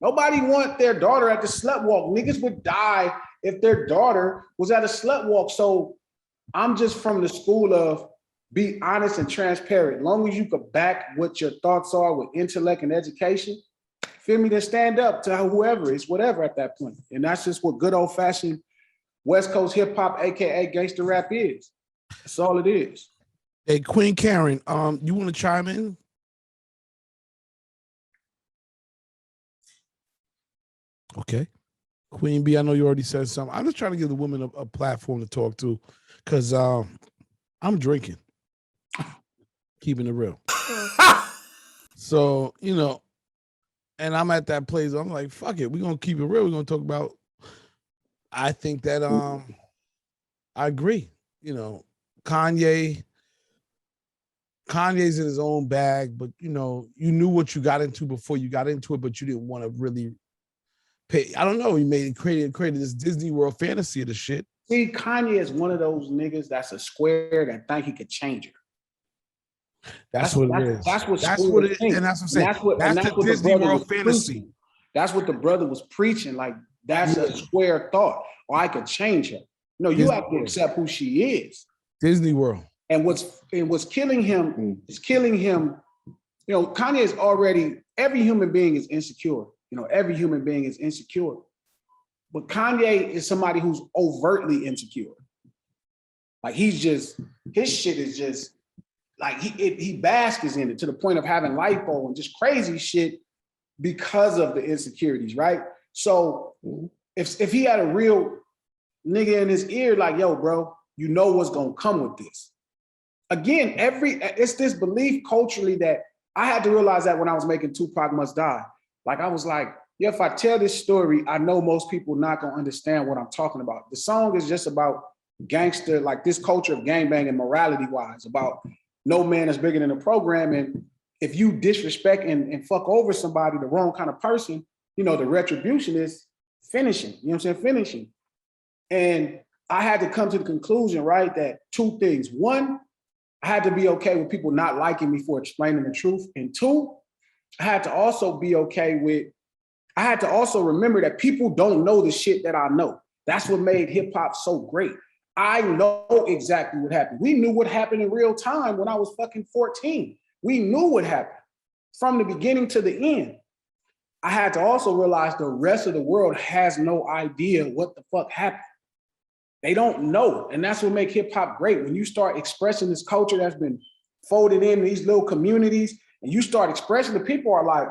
Nobody want their daughter at the slut walk. Niggas would die if their daughter was at a slut walk. So I'm just from the school of be honest and transparent. As long as you could back what your thoughts are with intellect and education, feel me, then stand up to whoever is whatever at that point. And that's just what good old fashioned West Coast hip hop, AKA gangster rap is. That's all it is.
Hey, Queen Karen, you want to chime in? Okay. Queen B, I know you already said something. I'm just trying to give the women a platform to talk to, because I'm drinking. Keeping it real. So, you know, and I'm at that place, I'm like, fuck it, we're going to keep it real. We're going to talk about, I think that, I agree. You know, Kanye's in his own bag, but, you know, you knew what you got into before you got into it, but you didn't want to really pay. I don't know. He created this Disney World fantasy of the shit.
See, Kanye is one of those niggas that's a square that think he could change her.
That's what it is.
That's what
it is. And that's what I'm saying. That's the Disney World fantasy.
That's what the brother was preaching. Like, that's a square thought. Or I could change her. No, you have to accept who she is.
Disney World.
And what's killing him is killing him. You know, Kanye is already, every human being is insecure. You know, every human being is insecure. But Kanye is somebody who's overtly insecure. Like, his shit is just, like, he basks in it to the point of having lipo and just crazy shit because of the insecurities, right? So if he had a real nigga in his ear, like, yo, bro, you know what's gonna come with this. Again, it's this belief culturally that I had to realize that when I was making Tupac Must Die. Like, I was like, yeah, if I tell this story, I know most people not gonna understand what I'm talking about. The song is just about gangster, like this culture of gangbanging morality-wise, about no man is bigger than the program. And if you disrespect and fuck over somebody, the wrong kind of person, you know, the retribution is finishing. You know what I'm saying? Finishing. And I had to come to the conclusion, right, that two things. One, I had to be okay with people not liking me for explaining the truth. And two, I had to also remember that people don't know the shit that I know. That's what made hip hop so great. I know exactly what happened. We knew what happened in real time when I was fucking 14. We knew what happened from the beginning to the end. I had to also realize the rest of the world has no idea what the fuck happened. They don't know. And that's what makes hip hop great. When you start expressing this culture that's been folded in these little communities, and you start expressing, the people are like,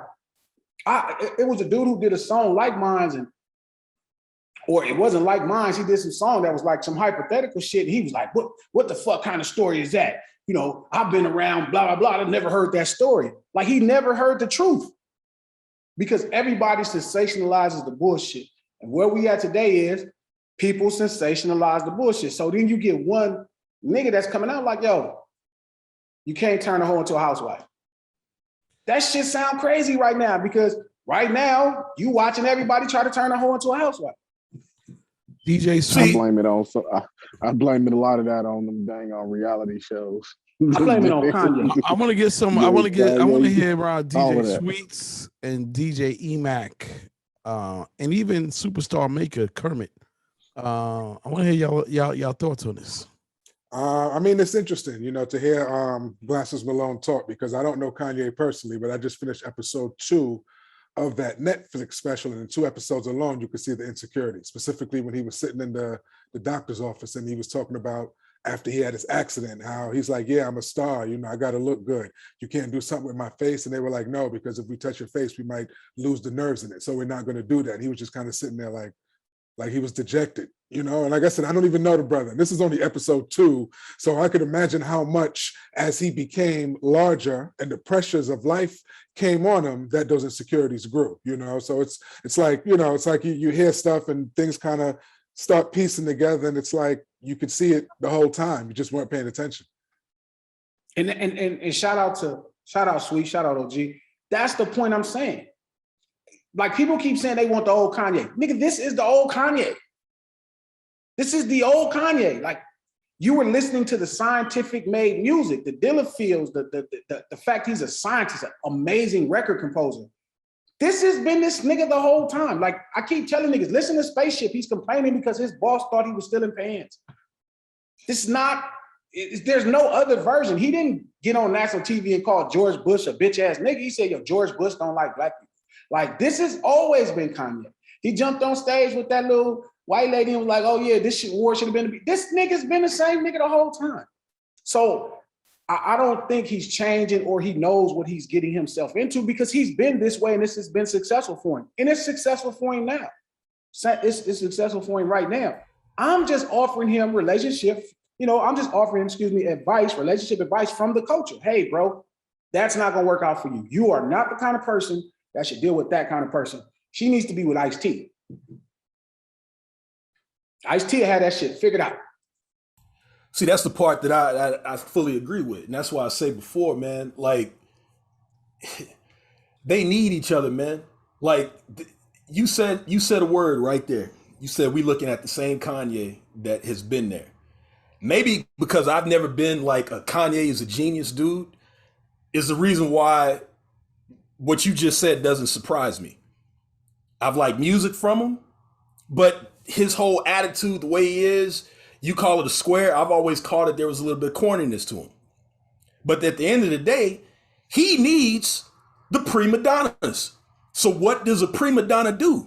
it was a dude who did a song like mine, or it wasn't like mine. He did some song that was like some hypothetical shit. And he was like, what the fuck kind of story is that? You know, I've been around, blah, blah, blah. I've never heard that story. Like, he never heard the truth because everybody sensationalizes the bullshit. And where we at today is people sensationalize the bullshit. So then you get one nigga that's coming out like, yo, you can't turn a hoe into a housewife. That shit sound crazy right now because right now you watching everybody try to turn a hoe into a housewife.
DJ
I blame it on I blame it a lot of that on them dang on reality shows.
I blame it on Kanye.
I want to get some. I want to hear DJ Sweets and DJ Emac, and even superstar maker Kermit. I want to hear y'all thoughts on this.
I mean, it's interesting, you know, to hear Glasses Malone talk because I don't know Kanye personally, but I just finished episode 2 of that Netflix special, and in 2 episodes alone, you could see the insecurity, specifically when he was sitting in the doctor's office and he was talking about after he had his accident, how he's like, yeah, I'm a star, you know, I got to look good. You can't do something with my face. And they were like, no, because if we touch your face, we might lose the nerves in it. So we're not going to do that. And he was just kind of sitting there like he was dejected, you know? And like I said, I don't even know the brother. And this is only episode 2. So I could imagine how much as he became larger and the pressures of life came on him, that those insecurities grew, you know? So it's like, you know, it's like you hear stuff and things kind of start piecing together, and it's like you could see it the whole time. You just weren't paying attention.
And shout out Sweet, shout out OG. That's the point I'm saying. Like people keep saying they want the old Kanye. Nigga, this is the old Kanye. This is the old Kanye. Like you were listening to the scientific made music, the Dilla Fields, the fact he's a scientist, an amazing record composer. This has been this nigga the whole time. Like I keep telling niggas, listen to Spaceship. He's complaining because his boss thought he was still in pants. This is not, there's no other version. He didn't get on national TV and call George Bush a bitch ass nigga. He said, yo, George Bush don't like black people. Like this has always been Kanye. He jumped on stage with that little white lady and was like, oh yeah, this war should have been, this nigga's been the same nigga the whole time. So I don't think he's changing or he knows what he's getting himself into because he's been this way and this has been successful for him. And it's successful for him now. It's successful for him right now. I'm just offering him relationship, I'm just offering him, advice, relationship advice from the culture. Hey, bro, that's not gonna work out for you. You are not the kind of person that should deal with that kind of person. She needs to be with Ice-T. Ice-T had that shit figured out.
See, that's the part that I fully agree with. And that's why I say before, man, like, they need each other, man. Like, you said a word right there. You said we looking at the same Kanye that has been there. Maybe because I've never been like a Kanye is a genius dude is the reason why what you just said doesn't surprise me. I've liked music from him, but his whole attitude, the way he is, you call it a square. I've always called it there was a little bit of corniness to him. But at the end of the day, he needs the prima donnas. So what does a prima donna do?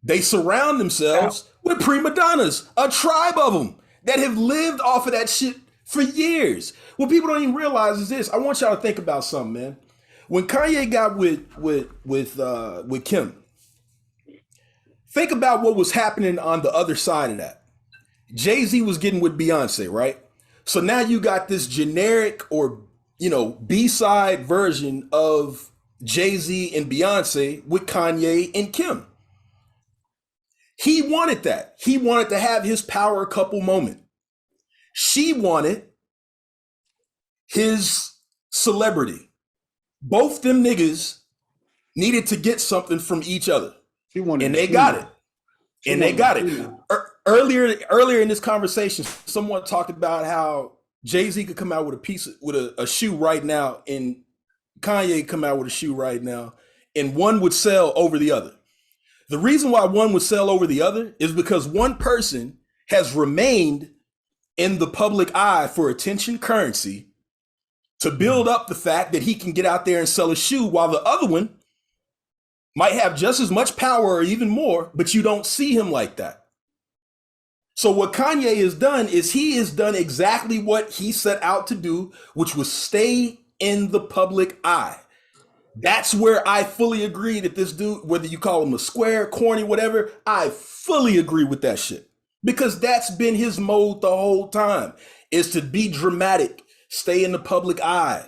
They surround themselves with prima donnas, a tribe of them that have lived off of that shit for years. What people don't even realize is this. I want y'all to think about something, man. When Kanye got with Kim, think about what was happening on the other side of that. Jay-Z was getting with Beyonce, right? So now you got this generic or, B-side version of Jay-Z and Beyonce with Kanye and Kim. He wanted that. He wanted to have his power couple moment. She wanted his celebrity. Both them niggas needed to get something from each other. And they got it. And they got it. Earlier in this conversation, someone talked about how Jay-Z could come out with a shoe right now, and Kanye come out with a shoe right now, and one would sell over the other. The reason why one would sell over the other is because one person has remained in the public eye for attention currency to build up the fact that he can get out there and sell a shoe, while the other one might have just as much power or even more, but you don't see him like that. So what Kanye has done is he has done exactly what he set out to do, which was stay in the public eye. That's where I fully agree that this dude, whether you call him a square, corny, whatever, I fully agree with that shit. Because that's been his mode the whole time, is to be dramatic, stay in the public eye.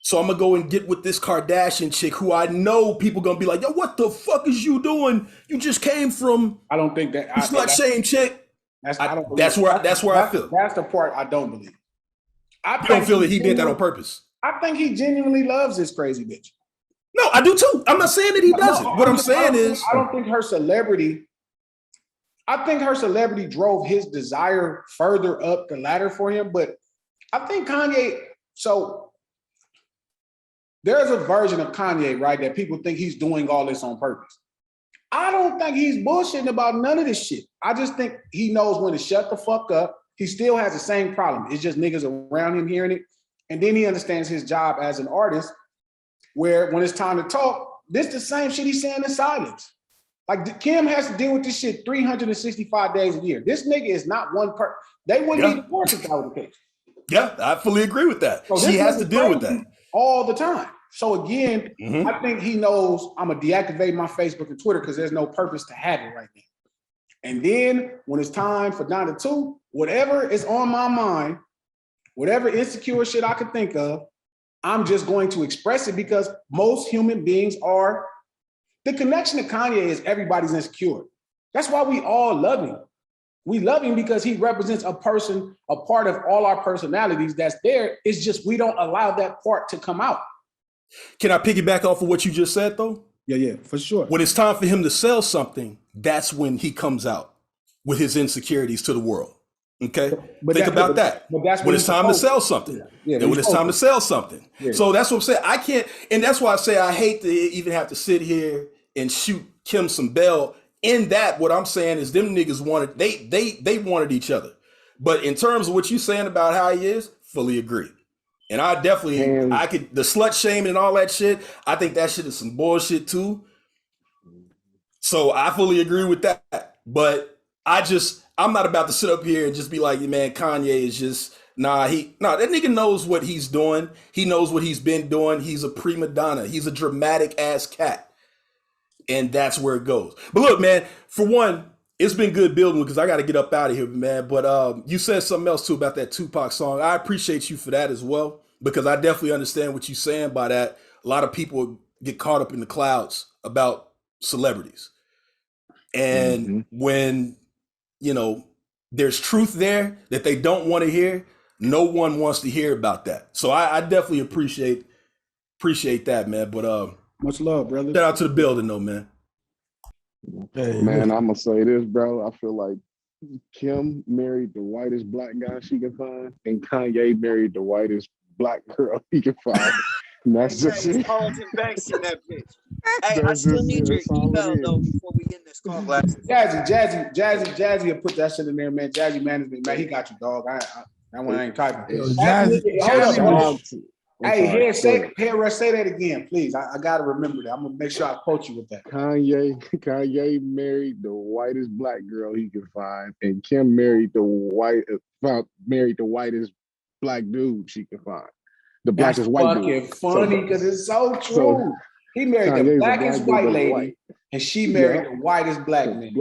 So I'm gonna go and get with this Kardashian chick who I know people gonna be like, yo, what the fuck is you doing? You just came from.
I don't think that.
It's not shame chick. That's where I feel.
That's the part I don't believe.
I don't feel that he did that on purpose.
I think he genuinely loves this crazy bitch.
No, I do too. I'm not saying that he doesn't. What I'm saying is,
I don't think her celebrity. I think her celebrity drove his desire further up the ladder for him, but I think Kanye. So there's a version of Kanye, right, that people think he's doing all this on purpose. I don't think he's bullshitting about none of this shit. I just think he knows when to shut the fuck up. He still has the same problem. It's just niggas around him hearing it. And then he understands his job as an artist, where when it's time to talk, this the same shit he's saying in silence. Like Kim has to deal with this shit 365 days a year. This nigga is not one person. They wouldn't be divorced if that was the case.
Yeah, I fully agree with that. So she has to deal with that
all the time. So again, I think he knows I'm gonna deactivate my Facebook and Twitter because there's no purpose to have it right now. And then when it's time for down to 2, whatever is on my mind, whatever insecure shit I could think of, I'm just going to express it because most human beings are. The connection to Kanye is everybody's insecure. That's why we all love him. We love him because he represents a person, a part of all our personalities that's there. It's just we don't allow that part to come out.
Can I piggyback off of what you just said, though?
Yeah, for sure.
When it's time for him to sell something, that's when he comes out with his insecurities to the world. Okay? Think about that.
But that's
when it's time to sell something.
Yeah,
when it's time to sell something.
Yeah.
So that's what I'm saying. I can't, and that's why I say I hate to even have to sit here and shoot Kim some bell. In that, what I'm saying is them niggas wanted, they wanted each other. But in terms of what you're saying about how he is, fully agree. And I definitely, the slut shaming and all that shit, I think that shit is some bullshit too. So I fully agree with that. But I'm not about to sit up here and just be like, man, Kanye is just, that nigga knows what he's doing. He knows what he's been doing. He's a prima donna. He's a dramatic ass cat. And that's where it goes. But look, man, for one, it's been good building because I got to get up out of here, man. But you said something else too about that Tupac song. I appreciate you for that as well, because I definitely understand what you're saying by that. A lot of people get caught up in the clouds about celebrities. And when, there's truth there that they don't want to hear, no one wants to hear about that. So I definitely appreciate that, man. But
much love, brother.
Shout out to the building, though, man.
Hey, man, I'm gonna say this, bro. I feel like Kim married the whitest black guy she can find, and Kanye married the whitest black girl he can find. And that's just it.
Carlton Banks in that bitch. Hey, I still need your email though before we get in this call, Glasses.
Jazzy will put that shit in there, man. Jazzy management, man, he got you, dog. That one ain't typing. Hey, Head Rush, say that again, please. I gotta remember that. I'm gonna make sure I quote you with that.
Kanye married the whitest black girl he could find, and Kim married the whitest black dude she could find. The blackest white dude.
That's fucking funny because it's so true. So, he married the blackest white lady, and she married the whitest black man.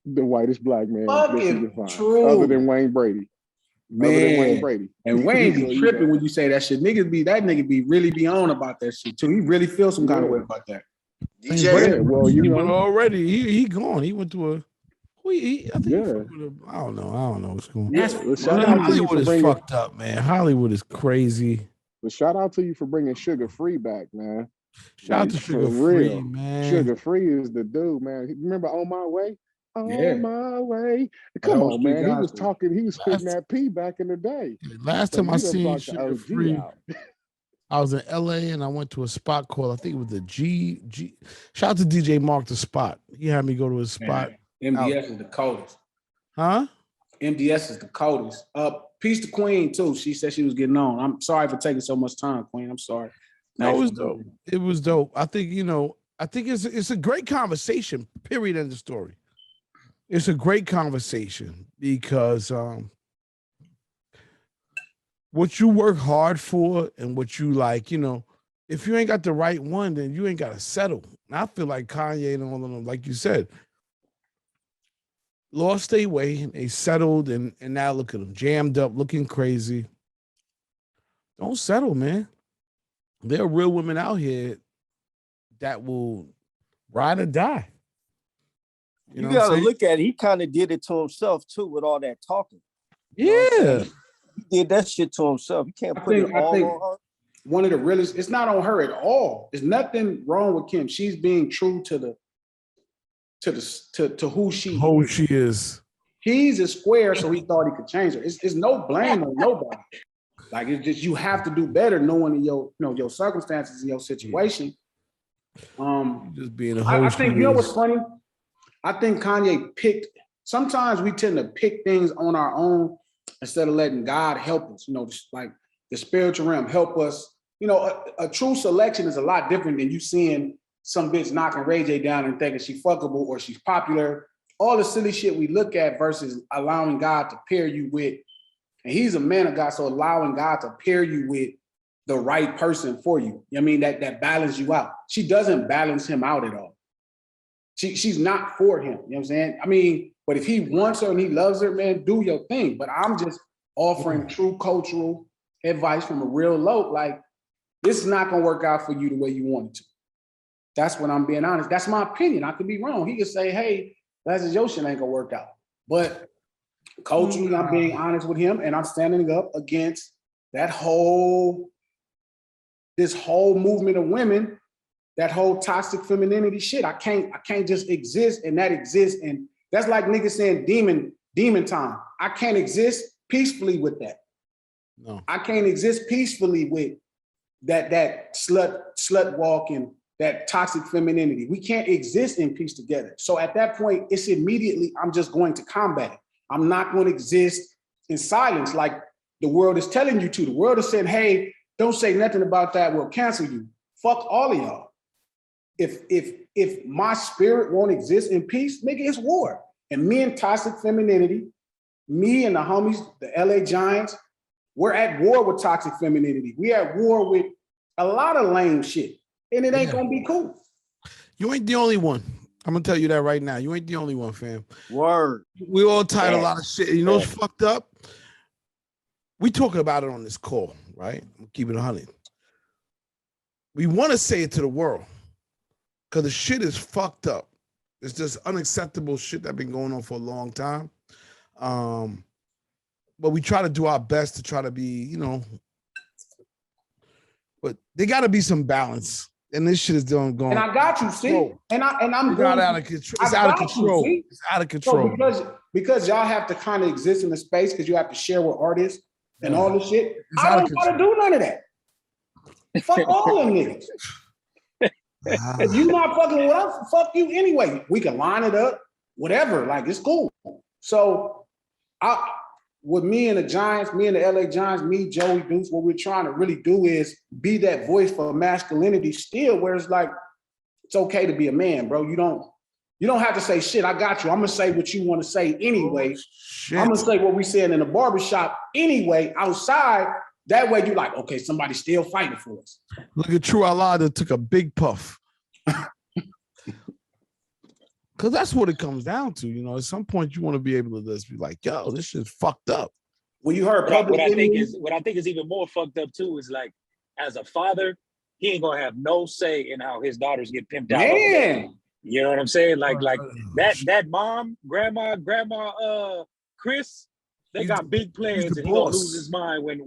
The whitest black man
that she could find, true.
Other than Wayne Brady.
Man, and Wayne be tripping when you say that shit. That nigga be really on about that shit too. He really feels some kind of way about that.
DJ, well, he went already. He gone. He went to a. I don't know what's going on. Hollywood is fucked up, man. Hollywood is crazy.
But shout out to you for bringing Sugar Free back, man.
Shout out to Sugar Free, man.
Sugar Free is the dude, man. Remember On My Way? On my way. Come on, man. He was spitting that P back in the day.
Last time I seen Sugar Free, I was in LA and I went to a spot called, I think it was the G. Shout out to DJ Mark the Spot. He had me go to his spot.
MDS is the coldest.
Huh?
MDS is the coldest. Peace to Queen too. She said she was getting on. I'm sorry for taking so much time, Queen. I'm sorry.
No, it was dope. It was dope. I think, it's a great conversation, period, end of story. It's a great conversation because what you work hard for and what you like, if you ain't got the right one, then you ain't got to settle. And I feel like Kanye and all of them, like you said, lost their way and they settled, and now look at them jammed up, looking crazy. Don't settle, man. There are real women out here that will ride or die.
You got to look at it. He kind of did it to himself too with all that talking.
Yeah.
He did that shit to himself. You can't put it all on her.
One of the realest, it's not on her at all. There's nothing wrong with Kim. She's being true to who she is. He's a square, so he thought he could change her. It's no blame on nobody. Like, it's just you have to do better knowing your circumstances and your situation.
Just being a
I think what's funny? I think Kanye sometimes we tend to pick things on our own instead of letting God help us, like the spiritual realm help us. A true selection is a lot different than you seeing some bitch knocking Ray J down and thinking she's fuckable or she's popular. All the silly shit we look at versus allowing God to pair you with, and he's a man of God, so allowing God to pair you with the right person for you. That balance you out. She doesn't balance him out at all. She's not for him. You know what I'm saying? But if he wants her and he loves her, man, do your thing. But I'm just offering true cultural advice from a real low. Like, this is not gonna work out for you the way you want it to. That's what I'm being honest. That's my opinion. I could be wrong. He could say, hey, that's your shit ain't gonna work out. But Culturally, I'm being honest with him, and I'm standing up against this whole movement of women, that whole toxic femininity shit. I can't just exist and that exists. And that's like niggas saying demon time. I can't exist peacefully with that.
No.
I can't exist peacefully with that slut walking, that toxic femininity. We can't exist in peace together. So at that point, it's immediately, I'm just going to combat it. I'm not going to exist in silence like the world is telling you to. The world is saying, hey, don't say nothing about that, we'll cancel you. Fuck all of y'all. If my spirit won't exist in peace, nigga, it's war. And me and toxic femininity, me and the homies, the LA Giants, we're at war with toxic femininity. We at war with a lot of lame shit. And it ain't gonna be cool.
You ain't the only one. I'm gonna tell you that right now. You ain't the only one, fam.
Word.
We all tired of a lot of shit. You know what's fucked up? We talking about it on this call, right? I'm keeping it 100. We want to say it to the world because the shit is fucked up. It's just unacceptable shit that been going on for a long time. But we try to do our best to try to be, but there got to be some balance. And this shit is going.
And I got you, see, and I'm
going out of control. It's out of control. It's out of control.
So because y'all have to kind of exist in the space because you have to share with artists and all this shit. I don't want to do none of that. Fuck all them niggas. If you not fucking with us, fuck you anyway. We can line it up, whatever. Like it's cool. So with me and the Giants, me and the LA Giants, me, Joey Deuce, what we're trying to really do is be that voice for masculinity still, where it's like, it's okay to be a man, bro. You don't have to say shit, I got you. I'm gonna say what you want to say anyway. I'm gonna say what we saying in the barbershop anyway, outside. That way you're like, okay, somebody's still fighting for us.
Look at True Allah that took a big puff. Because that's what it comes down to. At some point you want to be able to just be like, yo, this shit's fucked up.
When you heard
what I think is even more fucked up too is like, as a father, he ain't gonna have no say in how his daughters get pimped out.
Man.
You know what I'm saying? Like that mom, grandma, Chris, they got big plans, and he gonna lose his mind when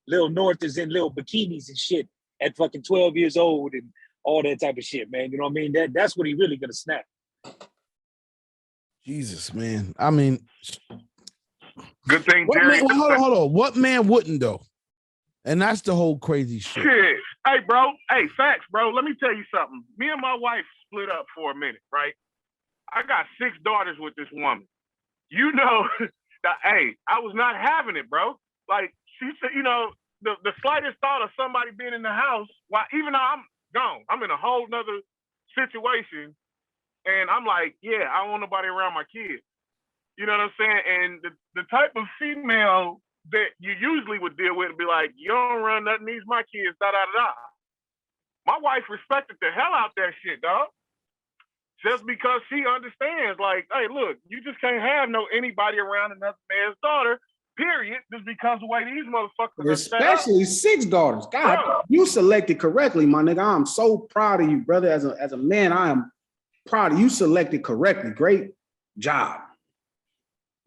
Lil North is in little bikinis and shit at fucking 12 years old and all that type of shit, man. You know what I mean? That's what he really gonna snap.
Jesus, man. I mean,
good thing, Jerry.
Hold on. What man wouldn't though? And that's the whole crazy shit.
Hey, bro. Hey, facts, bro. Let me tell you something. Me and my wife split up for a minute, right? I got 6 daughters with this woman. I was not having it, bro. Like she said, the slightest thought of somebody being in the house, even though I'm gone, I'm in a whole nother situation, and I'm like, yeah, I don't want nobody around my kids. You know what I'm saying? And the type of female that you usually would deal with would be like, you don't run nothing, these my kids, da-da-da-da. My wife respected the hell out that shit, dog. Just because she understands, like, hey, look, you just can't have anybody around another man's daughter, period, just because the way these motherfuckers are set up.
Especially 6 daughters. God, bro, you selected correctly, my nigga. I'm so proud of you, brother. As a man, I am proud of you. Selected correctly. Great job.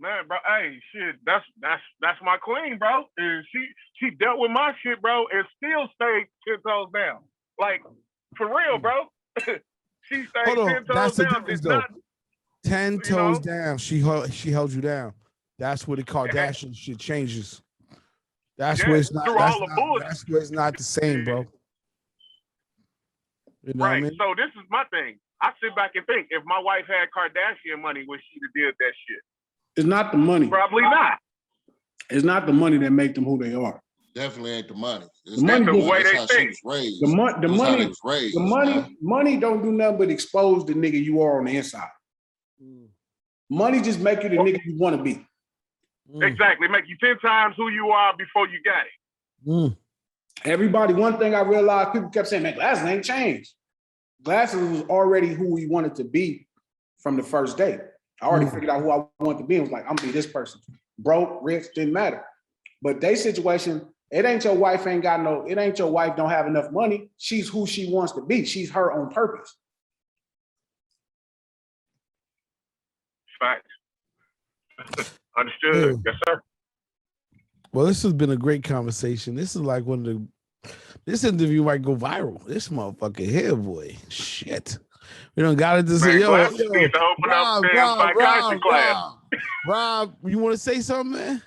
Man, bro, hey, shit, that's my queen, bro. And she dealt with my shit, bro, and still stayed 10 toes down. Like, for real, bro. She stayed 10 toes
that's the
down.
difference, though. 10 toes down. She held you down. That's where the Kardashian shit changes. That's where it's not. That's where it's not the same, bro. You know
right.
What I mean?
So this is my thing. I sit back and think, if my wife had Kardashian money, would she have did that shit?
It's not the money.
Probably not.
It's not the money that make them who they are.
Definitely ain't the money.
The money,
the way they think.
Money don't do nothing but expose the nigga you are on the inside. Money just make you the nigga you want to be.
Exactly. Make you 10 times who you are before you got it.
Everybody, one thing I realized, people kept saying, man, Glasses ain't changed. Glasses was already who we wanted to be from the first day. I already figured out who I wanted to be. It was like, I'm gonna be this person. Broke, rich, didn't matter. But they situation, it ain't your wife don't have enough money. She's who she wants to be. She's her own purpose.
Facts. Understood. Yes, sir.
Well, this has been a great conversation. This is like this interview might go viral. This motherfucker here, boy. Shit. We don't got it to say, yo,
Glasses needs to open up damn psychiatry class.
Rob, you want to say something, man?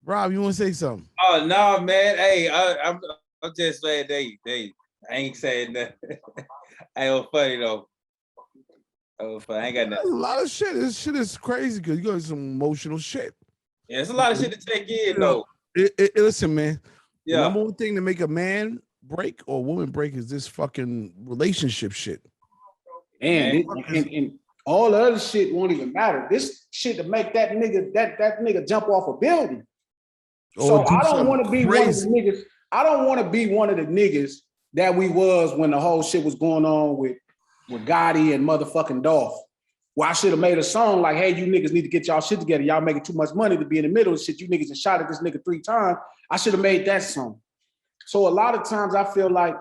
Rob, you want to say something?
Oh no, man. Hey, I'm just saying they I ain't saying that. I ain't funny though. Oh, I ain't got nothing.
A lot of shit. This shit is crazy because you got some emotional shit.
Yeah, it's a lot of shit to take in though.
Listen, man.
Yeah.
The number one thing to make a man break or a woman break is this fucking relationship shit.
And all the other shit won't even matter. This shit to make that nigga jump off a building. So I don't want to be one of the niggas. I don't want to be one of the niggas that we was when the whole shit was going on with Gotti and motherfucking Dolph. Well, I should have made a song like, hey, you niggas need to get y'all shit together. Y'all making too much money to be in the middle of shit. You niggas have shot at this nigga 3 times. I should have made that song. So a lot of times I feel like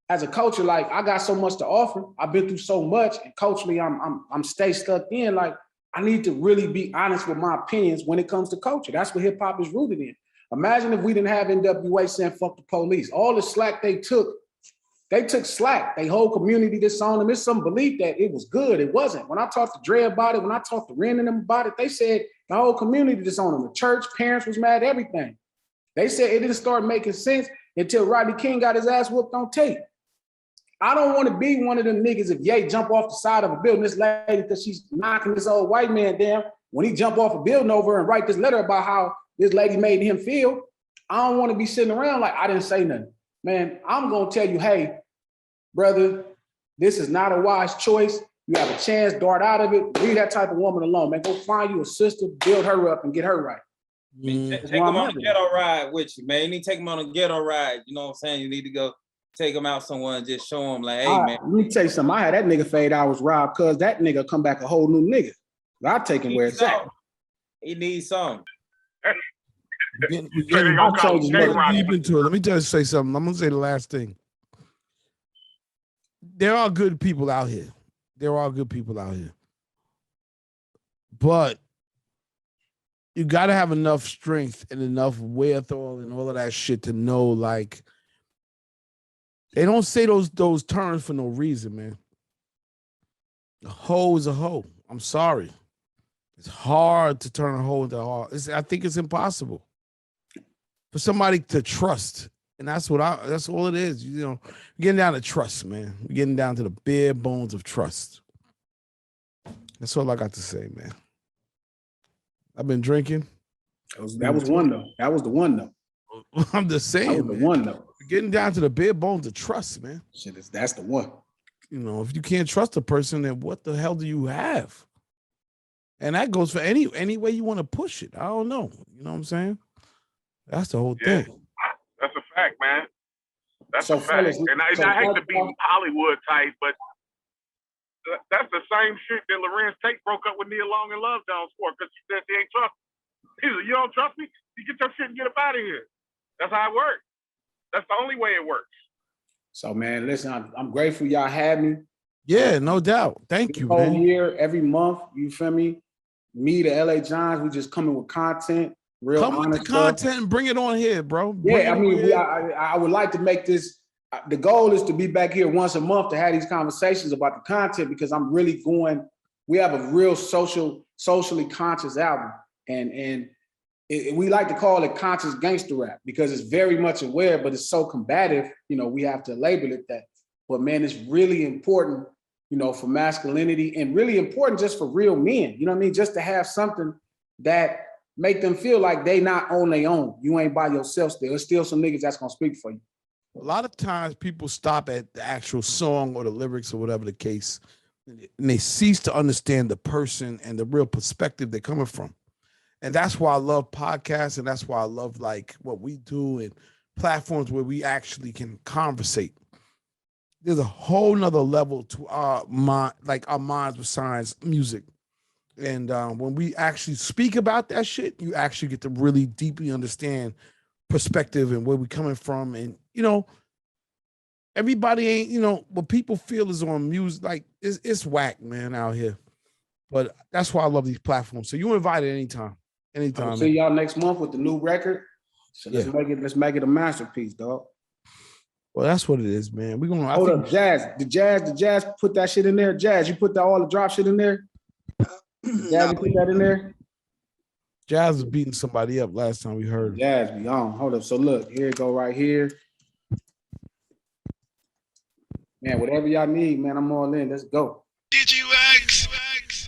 as a culture, like I got so much to offer. I've been through so much, and culturally I'm stay stuck in. Like I need to really be honest with my opinions when it comes to culture. That's what hip hop is rooted in. Imagine if we didn't have NWA saying fuck the police. All the slack they took slack. They whole community disowned them. There's some belief that it was good. It wasn't. When I talked to Dre about it, when I talked to Ren and them about it, they said the whole community disowned them. The church, parents was mad, everything. They said it didn't start making sense until Rodney King got his ass whooped on tape. I don't want to be one of them niggas if Ye jump off the side of a building, this lady, because she's knocking this old white man down, when he jump off a building over and write this letter about how this lady made him feel, I don't want to be sitting around like I didn't say nothing. Man, I'm going to tell you, hey, brother, this is not a wise choice. You have a chance, dart out of it. Leave that type of woman alone, man. Go find you a sister, build her up, and get her right.
Take them on a ghetto ride with you, man. You need to take them on a ghetto ride. You know what I'm saying? You need to go take them out somewhere and just show them, like, hey, man.
Let me tell you something. I had that nigga fade I was robbed because that nigga come back a whole new nigga. I take him where it's at.
He needs some.
Let me just say something. I'm gonna say the last thing. There are good people out here. But you gotta have enough strength and enough wherewithal and all of that shit to know, like, they don't say those terms for no reason, man. A hoe is a hoe. I'm sorry. It's hard to turn a hoe into a hoe. I think it's impossible for somebody to trust. And that's all it is. You know, we're getting down to trust, man. We're getting down to the bare bones of trust. That's all I got to say, man. I've been drinking.
That was one though. That was the one though.
I'm just saying,
that was the one though.
We're getting down to the bare bones of trust, man.
Shit, that's the one.
You know, if you can't trust a person, then what the hell do you have? And that goes for any way you want to push it. I don't know. You know what I'm saying? That's the whole thing.
That's a fact, man. That's
so
a fact. And I hate to be Hollywood type, but that's the same shit that Lorenz Tate broke up with Nia Long and Love Jones for, because she said she ain't trust me. He said, you don't trust me? You get your shit and get up out of here. That's how it works. That's the only way it works.
So, man, listen, I'm grateful y'all had me.
Yeah, no doubt. Thank you,
whole
man.
year, every month, you feel me? Me, the LA Johns, we just coming with content. Real
Come with the content and bring it on here, bro.
Yeah, I mean, I would like to make this. The goal is to be back here once a month to have these conversations about the content, because I'm really going. We have a real socially conscious album, and we like to call it conscious gangster rap because it's very much aware, but it's so combative. You know, we have to label it that. But man, it's really important, you know, for masculinity, and really important just for real men. You know what I mean? Just to have something that make them feel like they not on their own. You ain't by yourself still. There's still some niggas that's gonna speak for you.
A lot of times people stop at the actual song or the lyrics or whatever the case, and they cease to understand the person and the real perspective they're coming from. And that's why I love podcasts, and that's why I love like what we do and platforms where we actually can conversate. There's a whole nother level to our mind, like our minds with science, music. And when we actually speak about that shit, you actually get to really deeply understand perspective and where we're coming from. And, you know, everybody ain't, you know, what people feel is on music. Like it's whack, man, out here. But that's why I love these platforms. So you invited anytime.
I'll see y'all next month with the new record. So let's make it a masterpiece, dog.
Well, that's what it is, man. We're gonna
hold up, Jazz. The Jazz put that shit in there. Jazz, you put all the drop shit in there? Jazz, you put that in there?
Jazz was beating somebody up last time we heard.
Jazz be on. Hold up. So look, here it go right here. Man, whatever y'all need, man, I'm all in. Let's go.
Digiwaxx.